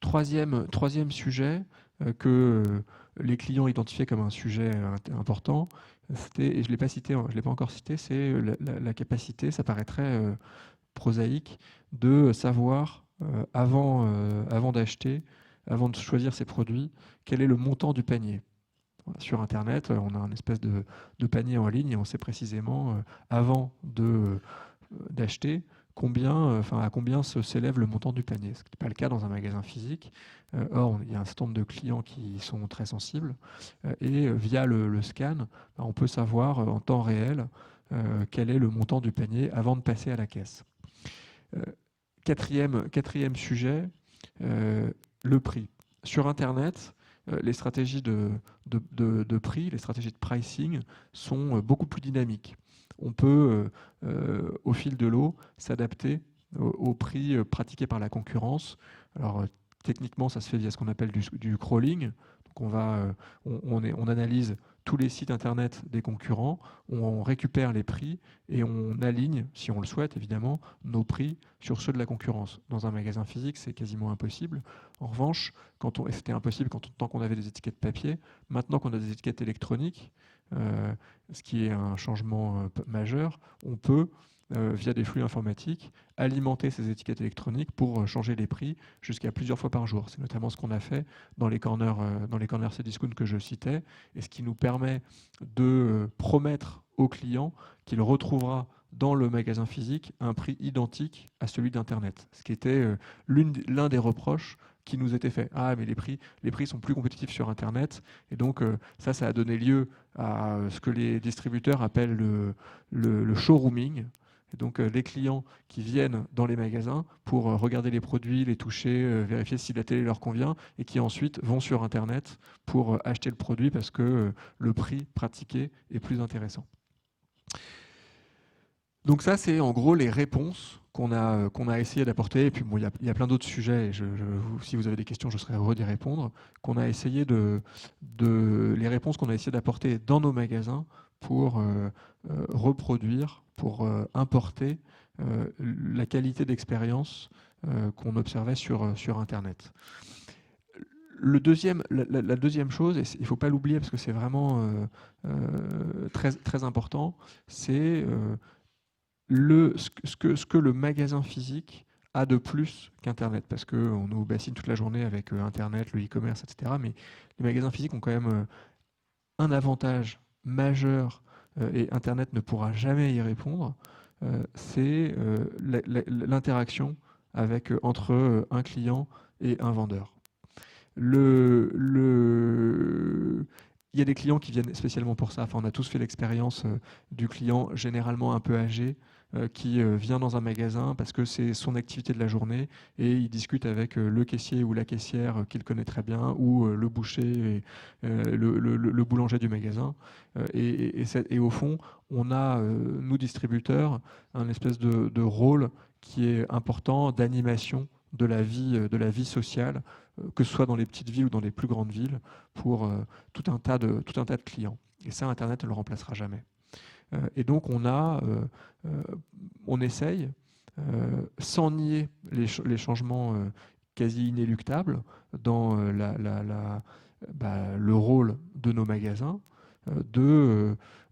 [SPEAKER 4] Troisième sujet que les clients identifiaient comme un sujet important, et je ne l'ai pas encore cité, c'est la capacité, ça paraît prosaïque, de savoir avant d'acheter, avant de choisir ses produits, quel est le montant du panier. Sur Internet, on a une espèce de panier en ligne et on sait précisément, avant d'acheter, à combien s'élève le montant du panier. Ce qui n'est pas le cas dans un magasin physique. Or, il y a un certain nombre de clients qui sont très sensibles. Et via le scan, on peut savoir en temps réel quel est le montant du panier avant de passer à la caisse. Quatrième sujet, le prix. Sur Internet, les stratégies de prix, les stratégies de pricing sont beaucoup plus dynamiques. On peut, au fil de l'eau, s'adapter au prix pratiqué par la concurrence. Alors, techniquement, ça se fait via ce qu'on appelle du crawling. Donc on analyse tous les sites Internet des concurrents, on récupère les prix et on aligne, si on le souhaite évidemment, nos prix sur ceux de la concurrence. Dans un magasin physique, c'est quasiment impossible. En revanche, c'était impossible tant qu'on avait des étiquettes papier. Maintenant qu'on a des étiquettes électroniques, ce qui est un changement majeur, on peut, via des flux informatiques, alimenter ces étiquettes électroniques pour changer les prix jusqu'à plusieurs fois par jour. C'est notamment ce qu'on a fait dans les corners Cdiscount que je citais, et ce qui nous permet de promettre au client qu'il retrouvera dans le magasin physique un prix identique à celui d'Internet, ce qui était l'un des reproches qui nous était fait. Ah, mais les prix sont plus compétitifs sur Internet. Et donc, ça a donné lieu à ce que les distributeurs appellent le showrooming. Et donc les clients qui viennent dans les magasins pour regarder les produits, les toucher, vérifier si la télé leur convient, et qui ensuite vont sur Internet pour acheter le produit parce que le prix pratiqué est plus intéressant. Donc ça, c'est en gros les réponses qu'on a essayé d'apporter. Et puis bon, il y a plein d'autres sujets, et si vous avez des questions, je serai heureux d'y répondre, qu'on a essayé les réponses qu'on a essayé d'apporter dans nos magasins pour reproduire, pour importer la qualité d'expérience qu'on observait sur Internet. La deuxième chose, et il ne faut pas l'oublier parce que c'est vraiment très, très important, c'est ce que le magasin physique a de plus qu'Internet, parce qu'on nous bassine toute la journée avec Internet, le e-commerce, etc. Mais les magasins physiques ont quand même un avantage majeur, et Internet ne pourra jamais y répondre, c'est l'interaction entre un client et un vendeur. Il y a des clients qui viennent spécialement pour ça. Enfin, on a tous fait l'expérience du client généralement un peu âgé qui vient dans un magasin parce que c'est son activité de la journée et il discute avec le caissier ou la caissière qu'il connaît très bien, ou le boucher et le boulanger du magasin. Et au fond, on a, nous distributeurs, un espèce de rôle qui est important d'animation de la vie sociale, que ce soit dans les petites villes ou dans les plus grandes villes, pour tout un tas de clients. Et ça, Internet ne le remplacera jamais. Et donc, on essaye, sans nier les changements quasi inéluctables dans le rôle de nos magasins,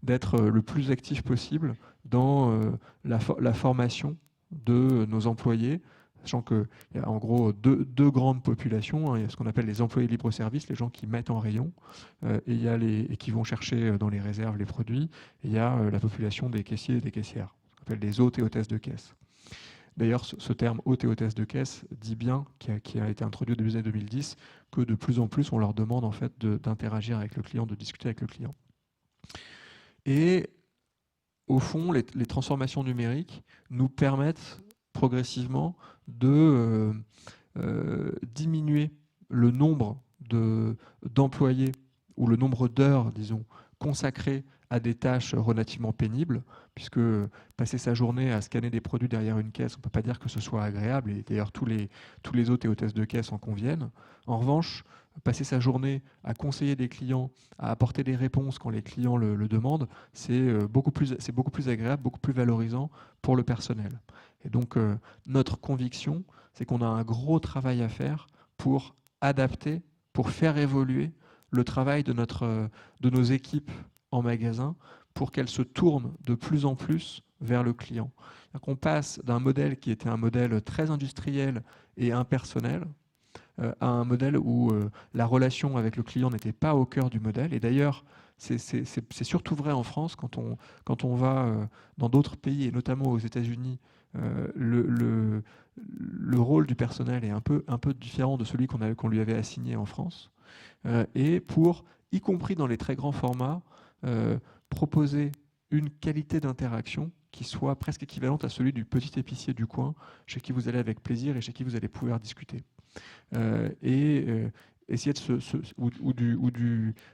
[SPEAKER 4] d'être le plus actif possible dans la formation de nos employés, sachant qu'il y a en gros deux grandes populations, hein. Il y a ce qu'on appelle les employés libre-service, les gens qui mettent en rayon, et qui vont chercher dans les réserves les produits, et il y a la population des caissiers et des caissières, ce qu'on appelle les hôtes et hôtesses de caisse. D'ailleurs, ce terme hôte et hôtesse de caisse dit bien, qui a été introduit au début des années 2010, que de plus en plus on leur demande en fait d'interagir avec le client, de discuter avec le client. Et au fond, les transformations numériques nous permettent progressivement de diminuer le nombre d'employés ou le nombre d'heures, disons, consacrées à des tâches relativement pénibles, puisque passer sa journée à scanner des produits derrière une caisse, on ne peut pas dire que ce soit agréable, et d'ailleurs tous les hôtes et hôtesses de caisse en conviennent. En revanche, passer sa journée à conseiller des clients, à apporter des réponses quand les clients le demandent, c'est beaucoup plus agréable, beaucoup plus valorisant pour le personnel. Et donc, notre conviction, c'est qu'on a un gros travail à faire pour adapter, pour faire évoluer le travail de nos équipes en magasin, pour qu'elles se tournent de plus en plus vers le client. On passe d'un modèle qui était un modèle très industriel et impersonnel à un modèle où la relation avec le client n'était pas au cœur du modèle. Et d'ailleurs, c'est surtout vrai en France. Quand on va dans d'autres pays, et notamment aux États-Unis, le rôle du personnel est un peu différent de celui qu'on lui avait assigné en France. Et pour, y compris dans les très grands formats, proposer une qualité d'interaction qui soit presque équivalente à celui du petit épicier du coin, chez qui vous allez avec plaisir et chez qui vous allez pouvoir discuter. Essayer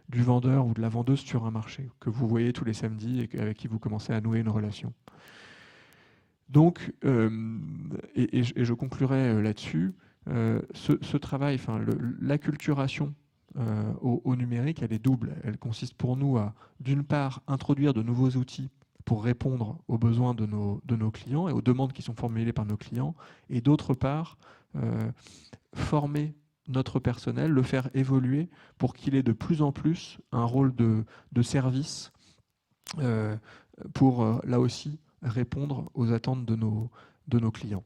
[SPEAKER 4] du vendeur ou de la vendeuse sur un marché que vous voyez tous les samedis et avec qui vous commencez à nouer une relation. Donc, je conclurai là-dessus, ce travail, l'acculturation au numérique, elle est double. Elle consiste pour nous à, d'une part, introduire de nouveaux outils pour répondre aux besoins de nos clients et aux demandes qui sont formulées par nos clients, et d'autre part, former notre personnel, le faire évoluer pour qu'il ait de plus en plus un rôle de service pour, là aussi, répondre aux attentes de nos clients.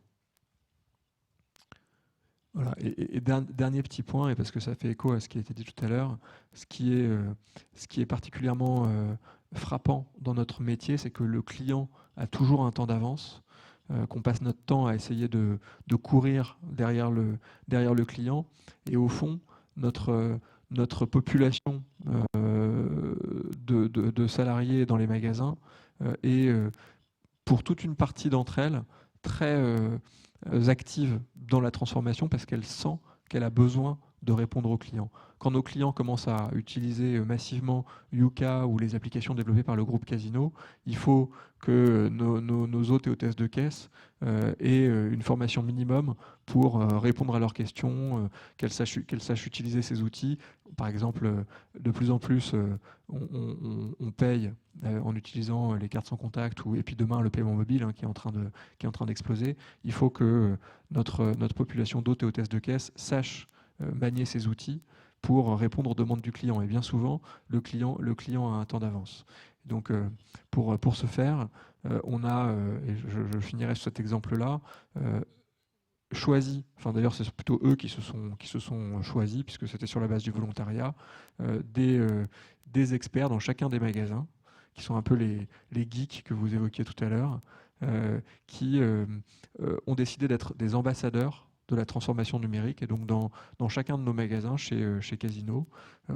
[SPEAKER 4] Voilà. Et dernier petit point, et parce que ça fait écho à ce qui a été dit tout à l'heure, ce qui est particulièrement frappant dans notre métier, c'est que le client a toujours un temps d'avance, qu'on passe notre temps à essayer de courir derrière le client, et au fond, notre population de salariés dans les magasins est pour toute une partie d'entre elles, très active dans la transformation parce qu'elle sent qu'elle a besoin de répondre aux clients. Quand nos clients commencent à utiliser massivement Yuka ou les applications développées par le groupe Casino, il faut que nos hôtes et hôtesses de caisse aient une formation minimum pour répondre à leurs questions, qu'elles sachent utiliser ces outils. Par exemple, de plus en plus, on paye en utilisant les cartes sans contact, et puis demain le paiement mobile qui est en train d'exploser. Il faut que notre population d'hôtes et hôtesses de caisse sache manier ces outils pour répondre aux demandes du client. Et bien souvent, le client a un temps d'avance. Donc, pour ce faire, on a, et je finirai sur cet exemple-là, choisi, enfin d'ailleurs c'est plutôt eux qui se sont choisis, puisque c'était sur la base du volontariat, des experts dans chacun des magasins, qui sont un peu les geeks que vous évoquiez tout à l'heure, qui ont décidé d'être des ambassadeurs de la transformation numérique. Et donc dans chacun de nos magasins chez Casino,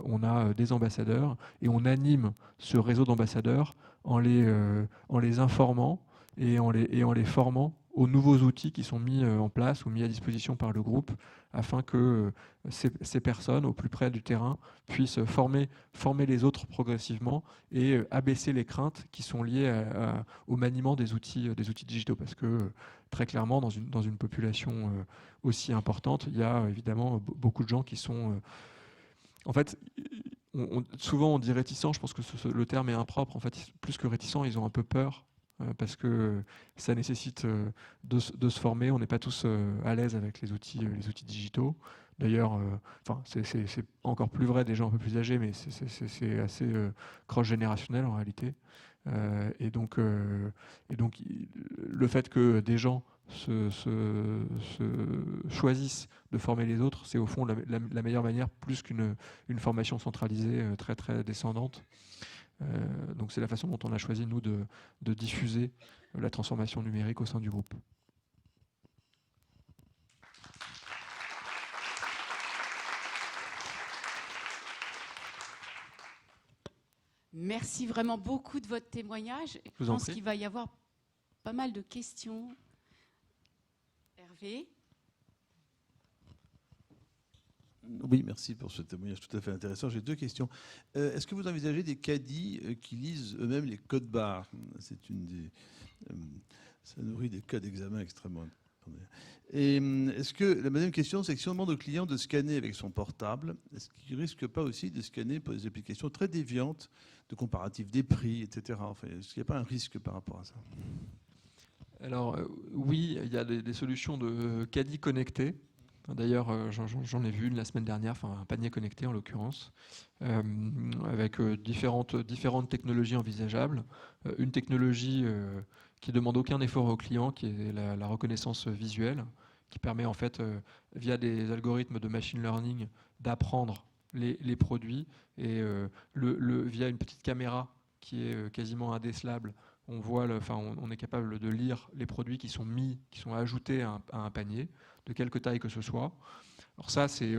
[SPEAKER 4] on a des ambassadeurs et on anime ce réseau d'ambassadeurs en les informant et en les formant aux nouveaux outils qui sont mis en place ou mis à disposition par le groupe, afin que ces personnes, au plus près du terrain, puissent former les autres progressivement et abaisser les craintes qui sont liées au maniement des outils digitaux. Parce que très clairement, dans une population aussi importante, il y a évidemment beaucoup de gens qui sont... en fait, souvent on dit réticents, je pense que le terme est impropre. En fait, plus que réticents, ils ont un peu peur, parce que ça nécessite de se former. On n'est pas tous à l'aise avec les outils digitaux. D'ailleurs, c'est encore plus vrai des gens un peu plus âgés, mais c'est assez cross-générationnel en réalité. Et donc, le fait que des gens se choisissent de former les autres, c'est au fond la meilleure manière, plus qu'une formation centralisée très, très descendante. Donc c'est la façon dont on a choisi, nous, de diffuser la transformation numérique au sein du groupe.
[SPEAKER 1] Merci vraiment beaucoup de votre témoignage. Je pense qu'il va y avoir pas mal de questions. Hervé ?
[SPEAKER 5] Oui, merci pour ce témoignage tout à fait intéressant. J'ai deux questions. Est-ce que vous envisagez des caddies qui lisent eux-mêmes les codes barres ? C'est une des... ça nourrit des cas d'examen extrêmement... Et est-ce que la deuxième question, c'est que si on demande au client de scanner avec son portable, est-ce qu'il ne risque pas aussi de scanner pour des applications très déviantes, de comparatif des prix, etc. Enfin, est-ce qu'il n'y a pas un risque par rapport à ça ?
[SPEAKER 4] Alors oui, il y a des solutions de caddie connectés. D'ailleurs, j'en ai vu une la semaine dernière, enfin un panier connecté en l'occurrence, avec différentes technologies envisageables. Une technologie qui demande aucun effort au client, qui est la reconnaissance visuelle, qui permet en fait, via des algorithmes de machine learning, d'apprendre les produits, et via une petite caméra qui est quasiment indécelable, on est capable de lire les produits qui sont ajoutés à un panier, de quelque taille que ce soit. Alors ça, c'est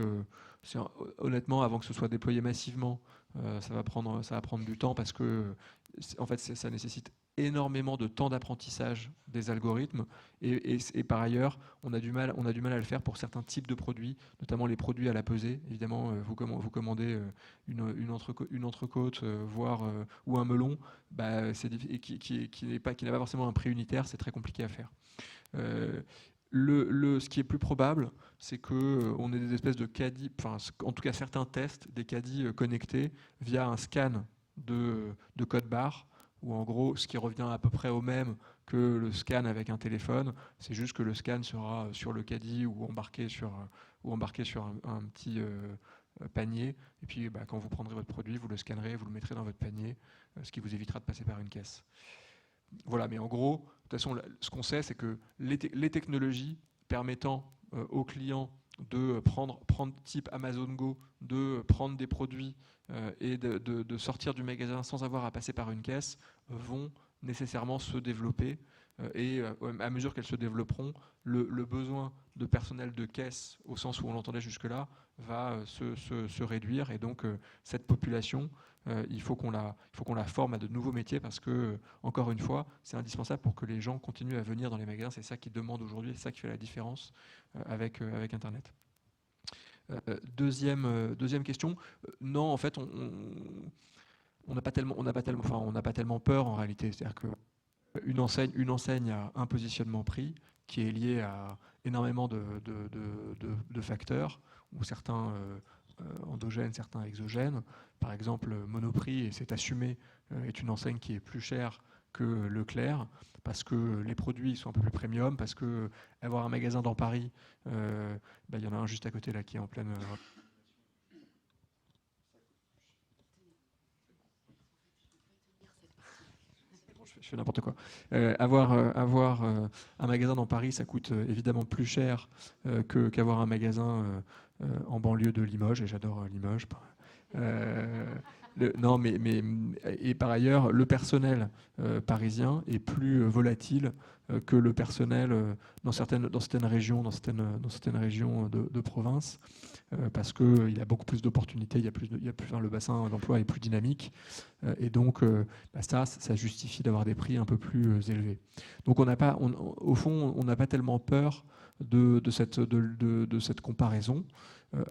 [SPEAKER 4] honnêtement, avant que ce soit déployé massivement, ça va prendre du temps, parce que en fait, ça nécessite énormément de temps d'apprentissage des algorithmes, et par ailleurs, on a du mal à le faire pour certains types de produits, notamment les produits à la pesée. Évidemment, vous commandez une entrecôte, ou un melon, qui n'a pas forcément un prix unitaire, c'est très compliqué à faire. Ce qui est plus probable, c'est qu'on ait des espèces de caddies, en tout cas certains tests, des caddies connectés via un scan de code barre, où en gros, ce qui revient à peu près au même que le scan avec un téléphone, c'est juste que le scan sera sur le caddie ou embarqué sur un petit panier. Et puis quand vous prendrez votre produit, vous le scannerez, vous le mettrez dans votre panier, ce qui vous évitera de passer par une caisse. Voilà, mais en gros, de toute façon, ce qu'on sait, c'est que les technologies permettant aux clients de prendre type Amazon Go, de prendre des produits et de sortir du magasin sans avoir à passer par une caisse, vont nécessairement se développer. et à mesure qu'elles se développeront, le besoin de personnel de caisse, au sens où on l'entendait jusque-là, va se réduire. Et donc, cette population, il faut qu'on la forme à de nouveaux métiers parce que, encore une fois, c'est indispensable pour que les gens continuent à venir dans les magasins. C'est ça qu'ils demandent aujourd'hui, c'est ça qui fait la différence avec Internet. Deuxième question. Non, en fait, on n'a pas tellement peur en réalité. C'est-à-dire qu'une enseigne a un positionnement prix qui est lié à énormément de facteurs, ou certains endogènes, certains exogènes. Par exemple, Monoprix, et c'est assumé, est une enseigne qui est plus chère que Leclerc, parce que les produits sont un peu plus premium, parce que avoir un magasin dans Paris, il y en a un juste à côté là qui est en pleine... Je fais n'importe quoi. Avoir un magasin dans Paris, ça coûte évidemment plus cher qu'avoir un magasin en banlieue de Limoges, et j'adore Limoges. Et par ailleurs, le personnel parisien est plus volatile que le personnel dans certaines régions, de province, parce qu'il a beaucoup plus d'opportunités, le bassin d'emploi est plus dynamique, et donc ça justifie d'avoir des prix un peu plus élevés. Donc au fond, on n'a pas tellement peur de cette comparaison,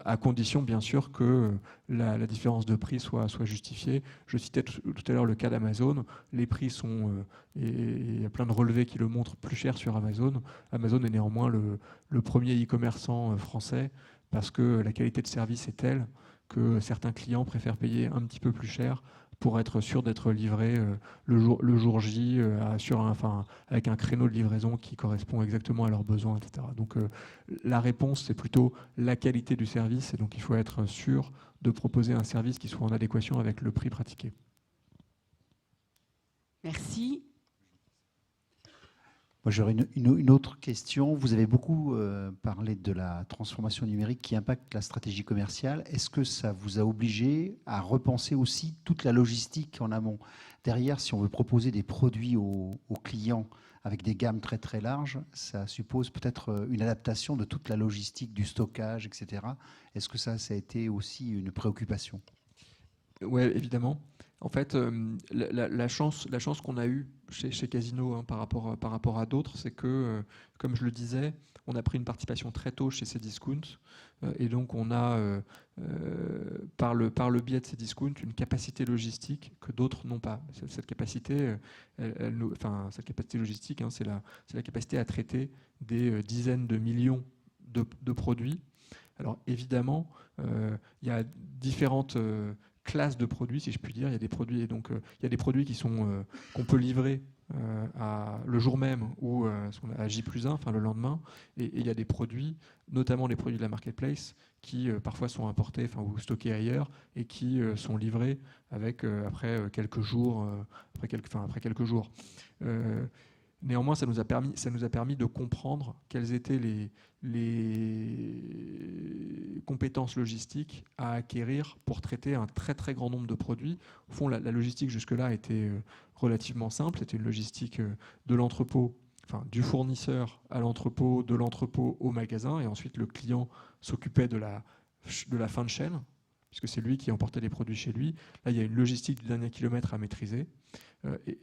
[SPEAKER 4] à condition bien sûr que la différence de prix soit justifiée. Je citais tout à l'heure le cas d'Amazon. Les prix sont, et il y a plein de relevés qui le montrent, plus chers sur Amazon. Amazon est néanmoins le premier e-commerçant français parce que la qualité de service est telle que certains clients préfèrent payer un petit peu plus cher pour être sûr d'être livré le jour J avec un créneau de livraison qui correspond exactement à leurs besoins, etc. Donc la réponse, c'est plutôt la qualité du service, et donc il faut être sûr de proposer un service qui soit en adéquation avec le prix pratiqué.
[SPEAKER 1] Merci.
[SPEAKER 6] Moi, j'aurais une autre question. Vous avez beaucoup parlé de la transformation numérique qui impacte la stratégie commerciale. Est-ce que ça vous a obligé à repenser aussi toute la logistique en amont? Derrière, si on veut proposer des produits aux clients avec des gammes très très larges, ça suppose peut-être une adaptation de toute la logistique, du stockage, etc. Est-ce que ça a été aussi une préoccupation?
[SPEAKER 4] Oui, évidemment. En fait, la chance qu'on a eue chez Casino par rapport à d'autres, c'est que, comme je le disais, on a pris une participation très tôt chez Cdiscount, et donc on a, par le biais de Cdiscount, une capacité logistique que d'autres n'ont pas. Cette capacité, cette capacité logistique, c'est la capacité à traiter des dizaines de millions de produits. Alors évidemment, il y a différentes classes de produits, si je puis dire. Il y a des produits, il y a des produits qu'on peut livrer le jour même ou à J+1, le lendemain. Et il y a des produits, notamment les produits de la marketplace, qui parfois sont importés ou stockés ailleurs et qui sont livrés après quelques jours. Néanmoins, ça nous a permis de comprendre quelles étaient les compétences logistiques à acquérir pour traiter un très très grand nombre de produits. Au fond, la logistique jusque-là était relativement simple. C'était une logistique de l'entrepôt, du fournisseur à l'entrepôt, de l'entrepôt au magasin, et ensuite le client s'occupait de la fin de chaîne, puisque c'est lui qui emportait les produits chez lui. Là, il y a une logistique du dernier kilomètre à maîtriser.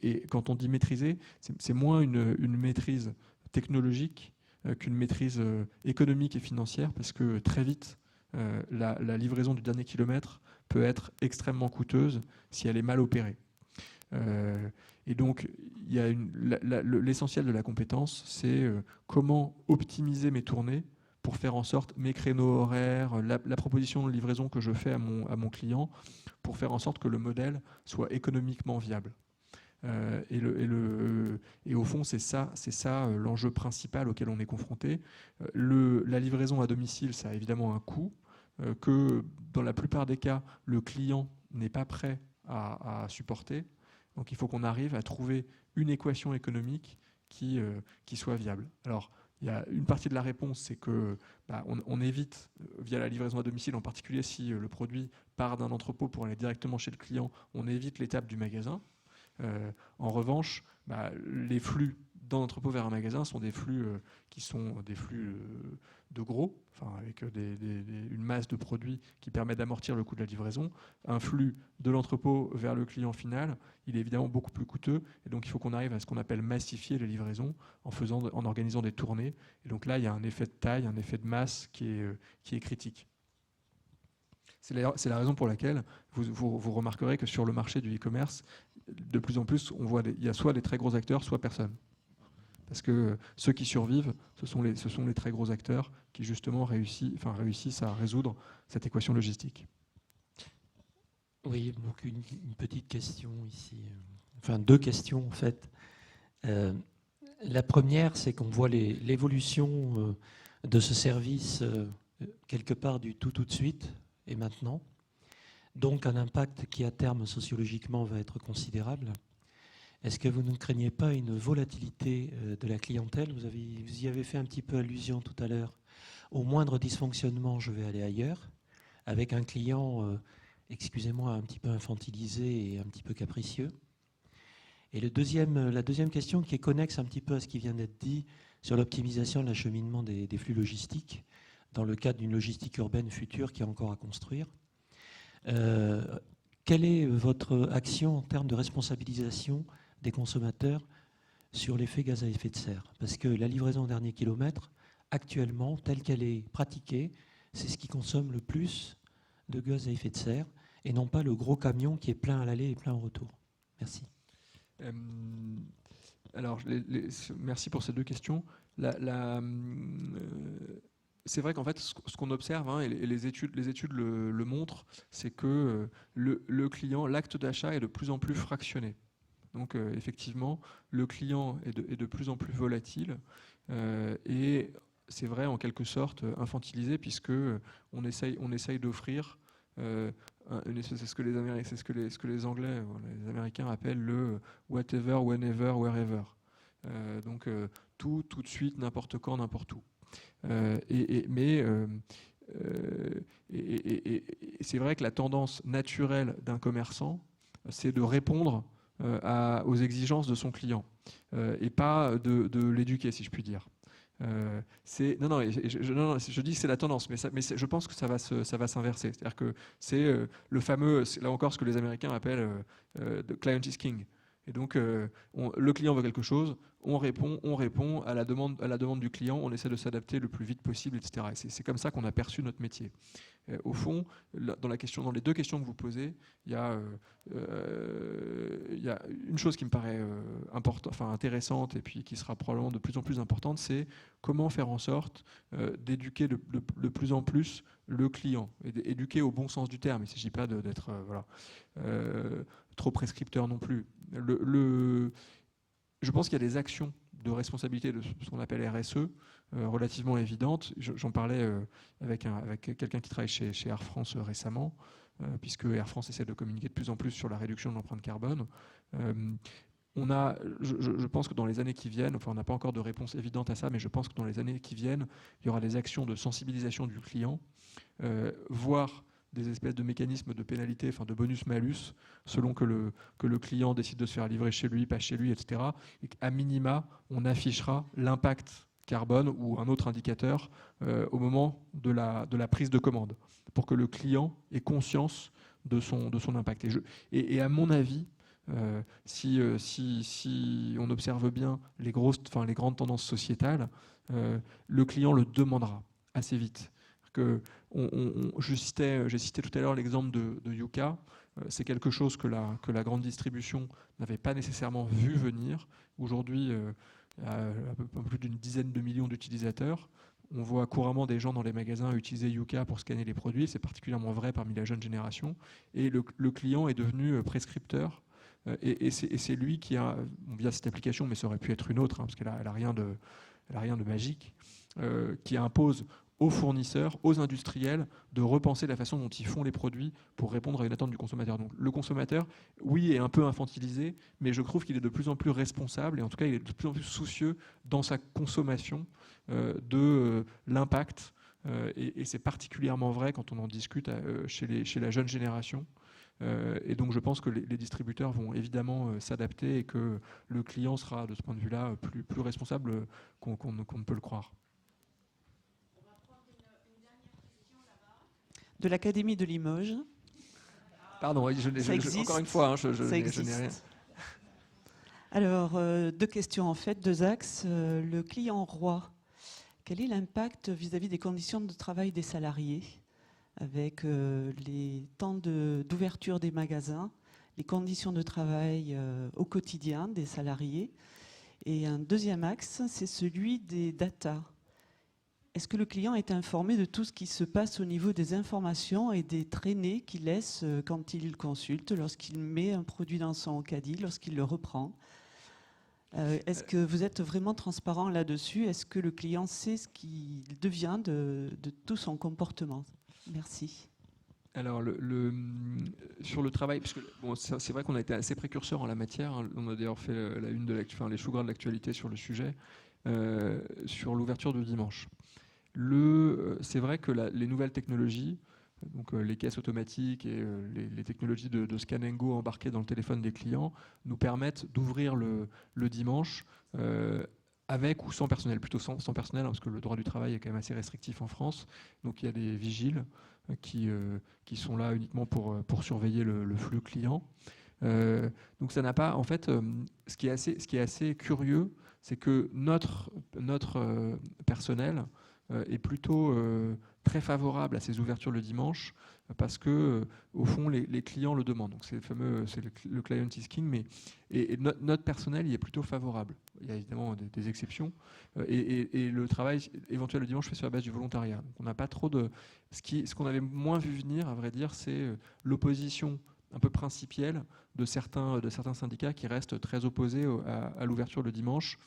[SPEAKER 4] Et quand on dit maîtriser, c'est moins une maîtrise technologique qu'une maîtrise économique et financière, parce que très vite, la livraison du dernier kilomètre peut être extrêmement coûteuse si elle est mal opérée. Et donc, il y a l'essentiel de la compétence, c'est comment optimiser mes tournées pour faire en sorte, mes créneaux horaires, la proposition de livraison que je fais à mon client, pour faire en sorte que le modèle soit économiquement viable. Et au fond, c'est ça l'enjeu principal auquel on est confronté. La livraison à domicile, ça a évidemment un coût que, dans la plupart des cas, le client n'est pas prêt à supporter. Donc il faut qu'on arrive à trouver une équation économique qui soit viable. Alors, il y a une partie de la réponse, c'est que on évite, via la livraison à domicile, en particulier si le produit part d'un entrepôt pour aller directement chez le client, on évite l'étape du magasin. En revanche, les flux d'un entrepôt vers un magasin sont des flux qui sont des flux de gros, enfin avec une masse de produits qui permet d'amortir le coût de la livraison. Un flux de l'entrepôt vers le client final, il est évidemment beaucoup plus coûteux, et donc il faut qu'on arrive à ce qu'on appelle massifier les livraisons en organisant des tournées. Et donc là, il y a un effet de taille, un effet de masse qui est critique. C'est la raison pour laquelle vous remarquerez que sur le marché du e-commerce, de plus en plus, il y a soit des très gros acteurs, soit personne. Parce que ceux qui survivent, ce sont les très gros acteurs qui justement réussissent à résoudre cette équation logistique.
[SPEAKER 7] Oui, donc une petite question ici. Enfin, deux questions en fait. La première, c'est qu'on voit l'évolution de ce service quelque part du tout de suite et maintenant. Donc un impact qui à terme sociologiquement va être considérable. Est-ce que vous ne craignez pas une volatilité de la clientèle ? Vous y avez fait un petit peu allusion tout à l'heure. Au moindre dysfonctionnement, je vais aller ailleurs, avec un client, excusez-moi, un petit peu infantilisé et un petit peu capricieux. Et la deuxième question qui est connexe un petit peu à ce qui vient d'être dit sur l'optimisation de l'acheminement des flux logistiques, dans le cadre d'une logistique urbaine future qui est encore à construire. Quelle est votre action en termes de responsabilisation des consommateurs sur l'effet gaz à effet de serre? Parce que la livraison au dernier kilomètre, actuellement, telle qu'elle est pratiquée, c'est ce qui consomme le plus de gaz à effet de serre, et non pas le gros camion qui est plein à l'aller et plein au retour. Merci.
[SPEAKER 4] Alors, merci pour ces deux questions. C'est vrai qu'en fait, ce qu'on observe, et les études le montrent, c'est que le client, l'acte d'achat est de plus en plus fractionné. Donc, effectivement, le client est de plus en plus volatile et c'est vrai, en quelque sorte, infantilisé, puisque on essaye d'offrir, c'est ce que les Anglais, les Américains appellent le whatever, whenever, wherever. Donc, tout de suite, n'importe quand, n'importe où. Mais c'est vrai que la tendance naturelle d'un commerçant, c'est de répondre aux exigences de son client et pas de l'éduquer, si je puis dire. Je dis que c'est la tendance, mais je pense que ça va s'inverser. C'est-à-dire que c'est le fameux, là encore, ce que les Américains appellent the client is king. Et donc, le client veut quelque chose, on répond à la demande du client, on essaie de s'adapter le plus vite possible, etc. Et c'est comme ça qu'on a perçu notre métier. Au fond, dans les deux questions que vous posez, il y a une chose qui me paraît intéressante et puis qui sera probablement de plus en plus importante, c'est comment faire en sorte d'éduquer de plus en plus le client, et d'éduquer au bon sens du terme. Il ne s'agit pas d'être trop prescripteur non plus. Je pense qu'il y a des actions de responsabilité de ce qu'on appelle RSE relativement évidentes. J'en parlais avec quelqu'un qui travaille chez Air France récemment, puisque Air France essaie de communiquer de plus en plus sur la réduction de l'empreinte carbone. Je pense que dans les années qui viennent, on n'a pas encore de réponse évidente à ça, mais je pense que dans les années qui viennent, il y aura des actions de sensibilisation du client, voire des espèces de mécanismes de pénalité, de bonus-malus, selon que le client décide de se faire livrer chez lui, pas chez lui, etc. Et qu'à minima, on affichera l'impact carbone ou un autre indicateur au moment de la prise de commande, pour que le client ait conscience de son impact. Et à mon avis, si on observe bien les grandes tendances sociétales, le client le demandera assez vite. J'ai cité tout à l'heure l'exemple de Yuka. C'est quelque chose que la grande distribution n'avait pas nécessairement vu venir. Aujourd'hui, il y a un peu plus d'une dizaine de millions d'utilisateurs. On voit couramment des gens dans les magasins utiliser Yuka pour scanner les produits. C'est particulièrement vrai parmi la jeune génération. Et le client est devenu prescripteur. Et c'est lui qui a, via cette application, mais ça aurait pu être une autre, parce qu'elle n'a rien de magique, qui impose aux fournisseurs, aux industriels, de repenser la façon dont ils font les produits pour répondre à une attente du consommateur. Donc le consommateur, oui, est un peu infantilisé, mais je trouve qu'il est de plus en plus responsable, et en tout cas, il est de plus en plus soucieux dans sa consommation de l'impact. Et c'est particulièrement vrai quand on en discute chez la jeune génération. Et donc je pense que les distributeurs vont évidemment s'adapter et que le client sera de ce point de vue-là plus responsable qu'on ne peut le croire.
[SPEAKER 8] De l'Académie de Limoges.
[SPEAKER 4] Pardon, encore une fois, je n'ai rien.
[SPEAKER 8] Alors, deux questions en fait, deux axes. Le client roi, quel est l'impact vis-à-vis des conditions de travail des salariés avec les temps d'ouverture des magasins, les conditions de travail au quotidien des salariés? Et un deuxième axe, c'est celui des data. Est-ce que le client est informé de tout ce qui se passe au niveau des informations et des traînées qu'il laisse quand il consulte, lorsqu'il met un produit dans son caddie, lorsqu'il le reprend? Est-ce que vous êtes vraiment transparent là-dessus? Est-ce que le client sait ce qu'il devient de tout son comportement? Merci.
[SPEAKER 4] Alors, sur le travail, parce que bon, c'est vrai qu'on a été assez précurseurs en la matière. Hein. On a d'ailleurs fait la une de les choux gras de l'actualité sur le sujet, sur l'ouverture du dimanche. C'est vrai que les nouvelles technologies, donc les caisses automatiques et les technologies de scan and go embarquées dans le téléphone des clients, nous permettent d'ouvrir le dimanche avec ou sans personnel, plutôt sans personnel, hein, parce que le droit du travail est quand même assez restrictif en France. Donc il y a des vigiles qui sont là uniquement pour surveiller le flux client. Donc ça n'a pas, en fait, ce qui est assez curieux, c'est que notre personnel est plutôt très favorable à ces ouvertures le dimanche parce que au fond les clients le demandent. Donc c'est le client is king, mais notre personnel y est plutôt favorable. Il y a évidemment des exceptions et le travail éventuel le dimanche fait sur la base du volontariat. Donc on n'a pas trop de ce qu'on avait moins vu venir, à vrai dire, c'est l'opposition un peu principielle de certains syndicats qui restent très opposés à l'ouverture le dimanche.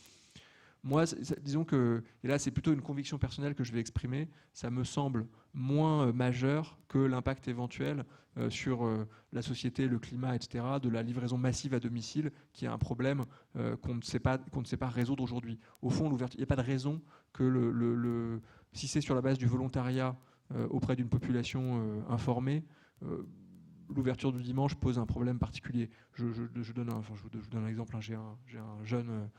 [SPEAKER 4] Moi, disons que, et là c'est plutôt une conviction personnelle que je vais exprimer, ça me semble moins majeur que l'impact éventuel sur la société, le climat, etc., de la livraison massive à domicile, qui est un problème qu'on ne sait pas résoudre aujourd'hui. Au fond, l'ouverture, il n'y a pas de raison que si c'est sur la base du volontariat auprès d'une population informée, l'ouverture du dimanche pose un problème particulier. Je vous donne un exemple. Hein. J'ai un jeune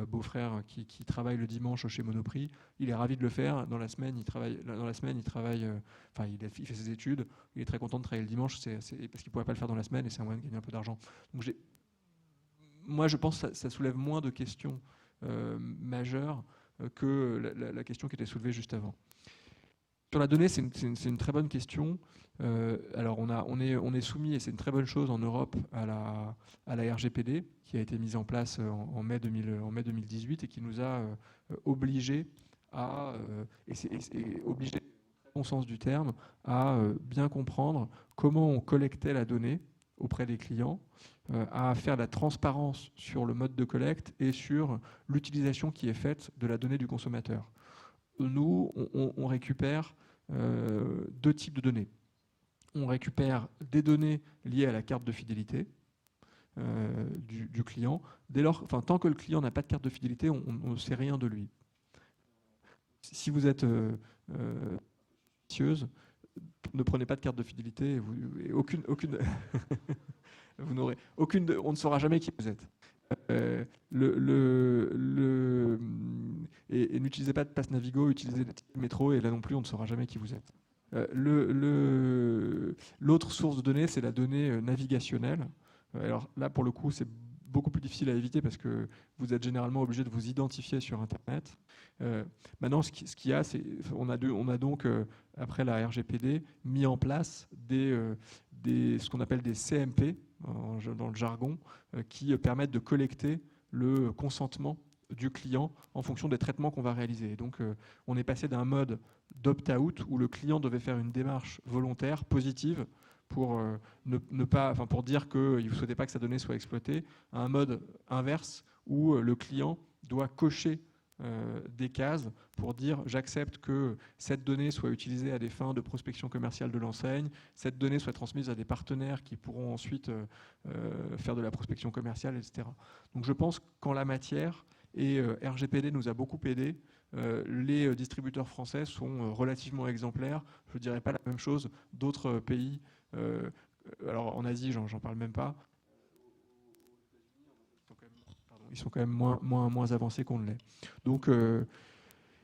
[SPEAKER 4] beau-frère qui travaille le dimanche chez Monoprix. Il est ravi de le faire. Dans la semaine, il travaille. Il fait ses études. Il est très content de travailler le dimanche, parce qu'il ne pourrait pas le faire dans la semaine et c'est un moyen de gagner un peu d'argent. Donc moi, je pense que ça soulève moins de questions majeures que la question qui était soulevée juste avant. Sur la donnée, c'est une très bonne question. Alors on est soumis, et c'est une très bonne chose en Europe, à la RGPD qui a été mise en place en mai 2018 et qui nous a obligés et c'est obligé, au bon sens du terme, à bien comprendre comment on collectait la donnée auprès des clients, à faire de la transparence sur le mode de collecte et sur l'utilisation qui est faite de la donnée du consommateur. Nous, on récupère deux types de données. On récupère des données liées à la carte de fidélité du client. Tant que le client n'a pas de carte de fidélité, on ne sait rien de lui. Si vous êtes ambitieuse, ne prenez pas de carte de fidélité. Vous n'aurez aucune. On ne saura jamais qui vous êtes. Et n'utilisez pas de passe Navigo, utilisez des métro, et là non plus, on ne saura jamais qui vous êtes. L'autre source de données, c'est la donnée navigationnelle. Alors là, pour le coup, c'est beaucoup plus difficile à éviter parce que vous êtes généralement obligé de vous identifier sur Internet. Maintenant, ce qu'il y a, c'est on a donc, après la RGPD, mis en place ce qu'on appelle des CMP, dans le jargon, qui permettent de collecter le consentement du client en fonction des traitements qu'on va réaliser. Et donc, on est passé d'un mode d'opt-out où le client devait faire une démarche volontaire, positive, pour pour dire qu'il ne souhaitait pas que sa donnée soit exploitée, à un mode inverse où le client doit cocher des cases pour dire j'accepte que cette donnée soit utilisée à des fins de prospection commerciale de l'enseigne, cette donnée soit transmise à des partenaires qui pourront ensuite faire de la prospection commerciale, etc. Donc je pense qu'en la matière, et RGPD nous a beaucoup aidé, les distributeurs français sont relativement exemplaires. Je ne dirais pas la même chose d'autres pays alors en Asie, j'en parle même pas. Ils sont quand même moins avancés qu'on ne l'est. Donc,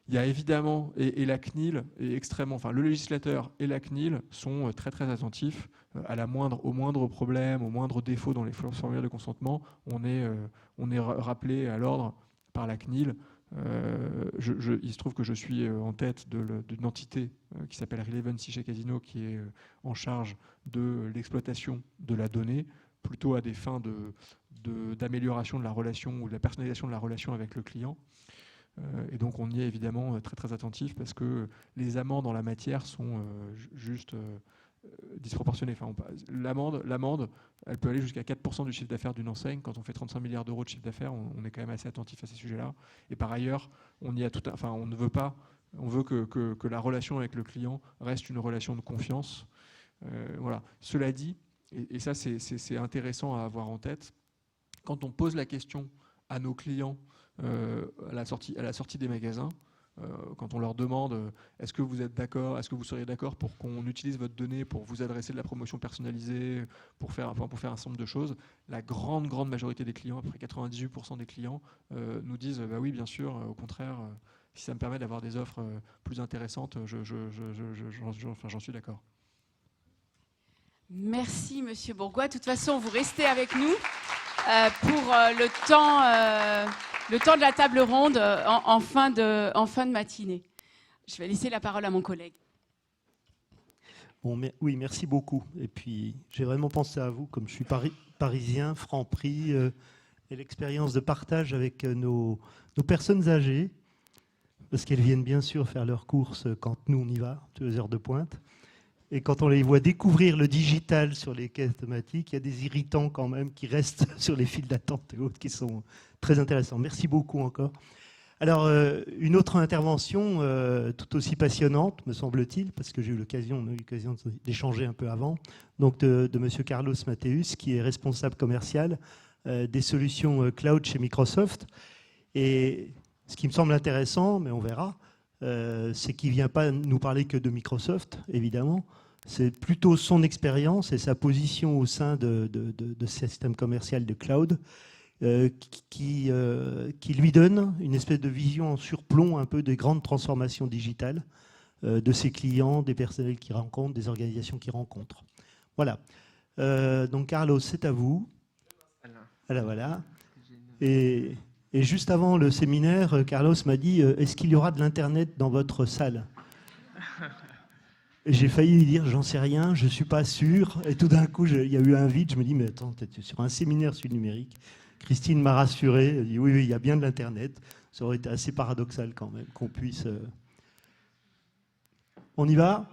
[SPEAKER 4] il y a évidemment, et la CNIL est extrêmement, enfin le législateur et la CNIL sont très très attentifs au moindre problème, au moindre défaut dans les formulaires de consentement. On est rappelé à l'ordre par la CNIL. Il se trouve que je suis en tête d'une entité qui s'appelle Relevancy chez Casino, qui est en charge de l'exploitation de la donnée, plutôt à des fins d'amélioration de la relation ou de la personnalisation de la relation avec le client. Et donc on y est évidemment très très attentif parce que les amendes en la matière sont juste disproportionnées. Enfin, l'amende, elle peut aller jusqu'à 4% du chiffre d'affaires d'une enseigne. Quand on fait 35 milliards d'euros de chiffre d'affaires, on est quand même assez attentif à ces sujets-là. Et par ailleurs, on veut que la relation avec le client reste une relation de confiance. Voilà. Cela dit, et ça c'est intéressant à avoir en tête, quand on pose la question à nos clients à la sortie des magasins, quand on leur demande est-ce que vous êtes d'accord, est-ce que vous seriez d'accord pour qu'on utilise votre donnée pour vous adresser de la promotion personnalisée, pour faire un certain nombre de choses, la grande majorité des clients, à peu près 98% des clients, nous disent bah oui bien sûr, au contraire, si ça me permet d'avoir des offres plus intéressantes, j'en suis d'accord.
[SPEAKER 1] Merci Monsieur Bourgois. De toute façon, vous restez avec nous pour le temps de la table ronde en fin de matinée. Je vais laisser la parole à mon collègue.
[SPEAKER 3] Bon, oui, merci beaucoup. Et puis, j'ai vraiment pensé à vous, comme je suis parisien, Franprix, et l'expérience de partage avec nos personnes âgées, parce qu'elles viennent bien sûr faire leurs courses quand nous on y va, toutes les heures de pointe. Et quand on les voit découvrir le digital sur les caisses automatiques, il y a des irritants quand même qui restent sur les files d'attente et autres qui sont très intéressants. Merci beaucoup encore. Alors, une autre intervention tout aussi passionnante, me semble-t-il, parce que on a eu l'occasion d'échanger un peu avant, donc de M. Carlos Mateus, qui est responsable commercial des solutions cloud chez Microsoft. Et ce qui me semble intéressant, mais on verra, c'est qu'il ne vient pas nous parler que de Microsoft, évidemment. C'est plutôt son expérience et sa position au sein de ce système commercial de cloud qui lui donne une espèce de vision en surplomb un peu des grandes transformations digitales de ses clients, des personnels qu'il rencontre, des organisations qu'il rencontre. Voilà. Donc Carlos, c'est à vous. Voilà. Et juste avant le séminaire, Carlos m'a dit est-ce qu'il y aura de l'Internet dans votre salle ? Et j'ai failli lui dire j'en sais rien, je ne suis pas sûr. Et tout d'un coup, il y a eu un vide. Je me dis mais attends, tu es sur un séminaire sur le numérique. Christine m'a rassuré. Elle dit oui, il y a bien de l'Internet. Ça aurait été assez paradoxal quand même qu'on puisse. On y va ?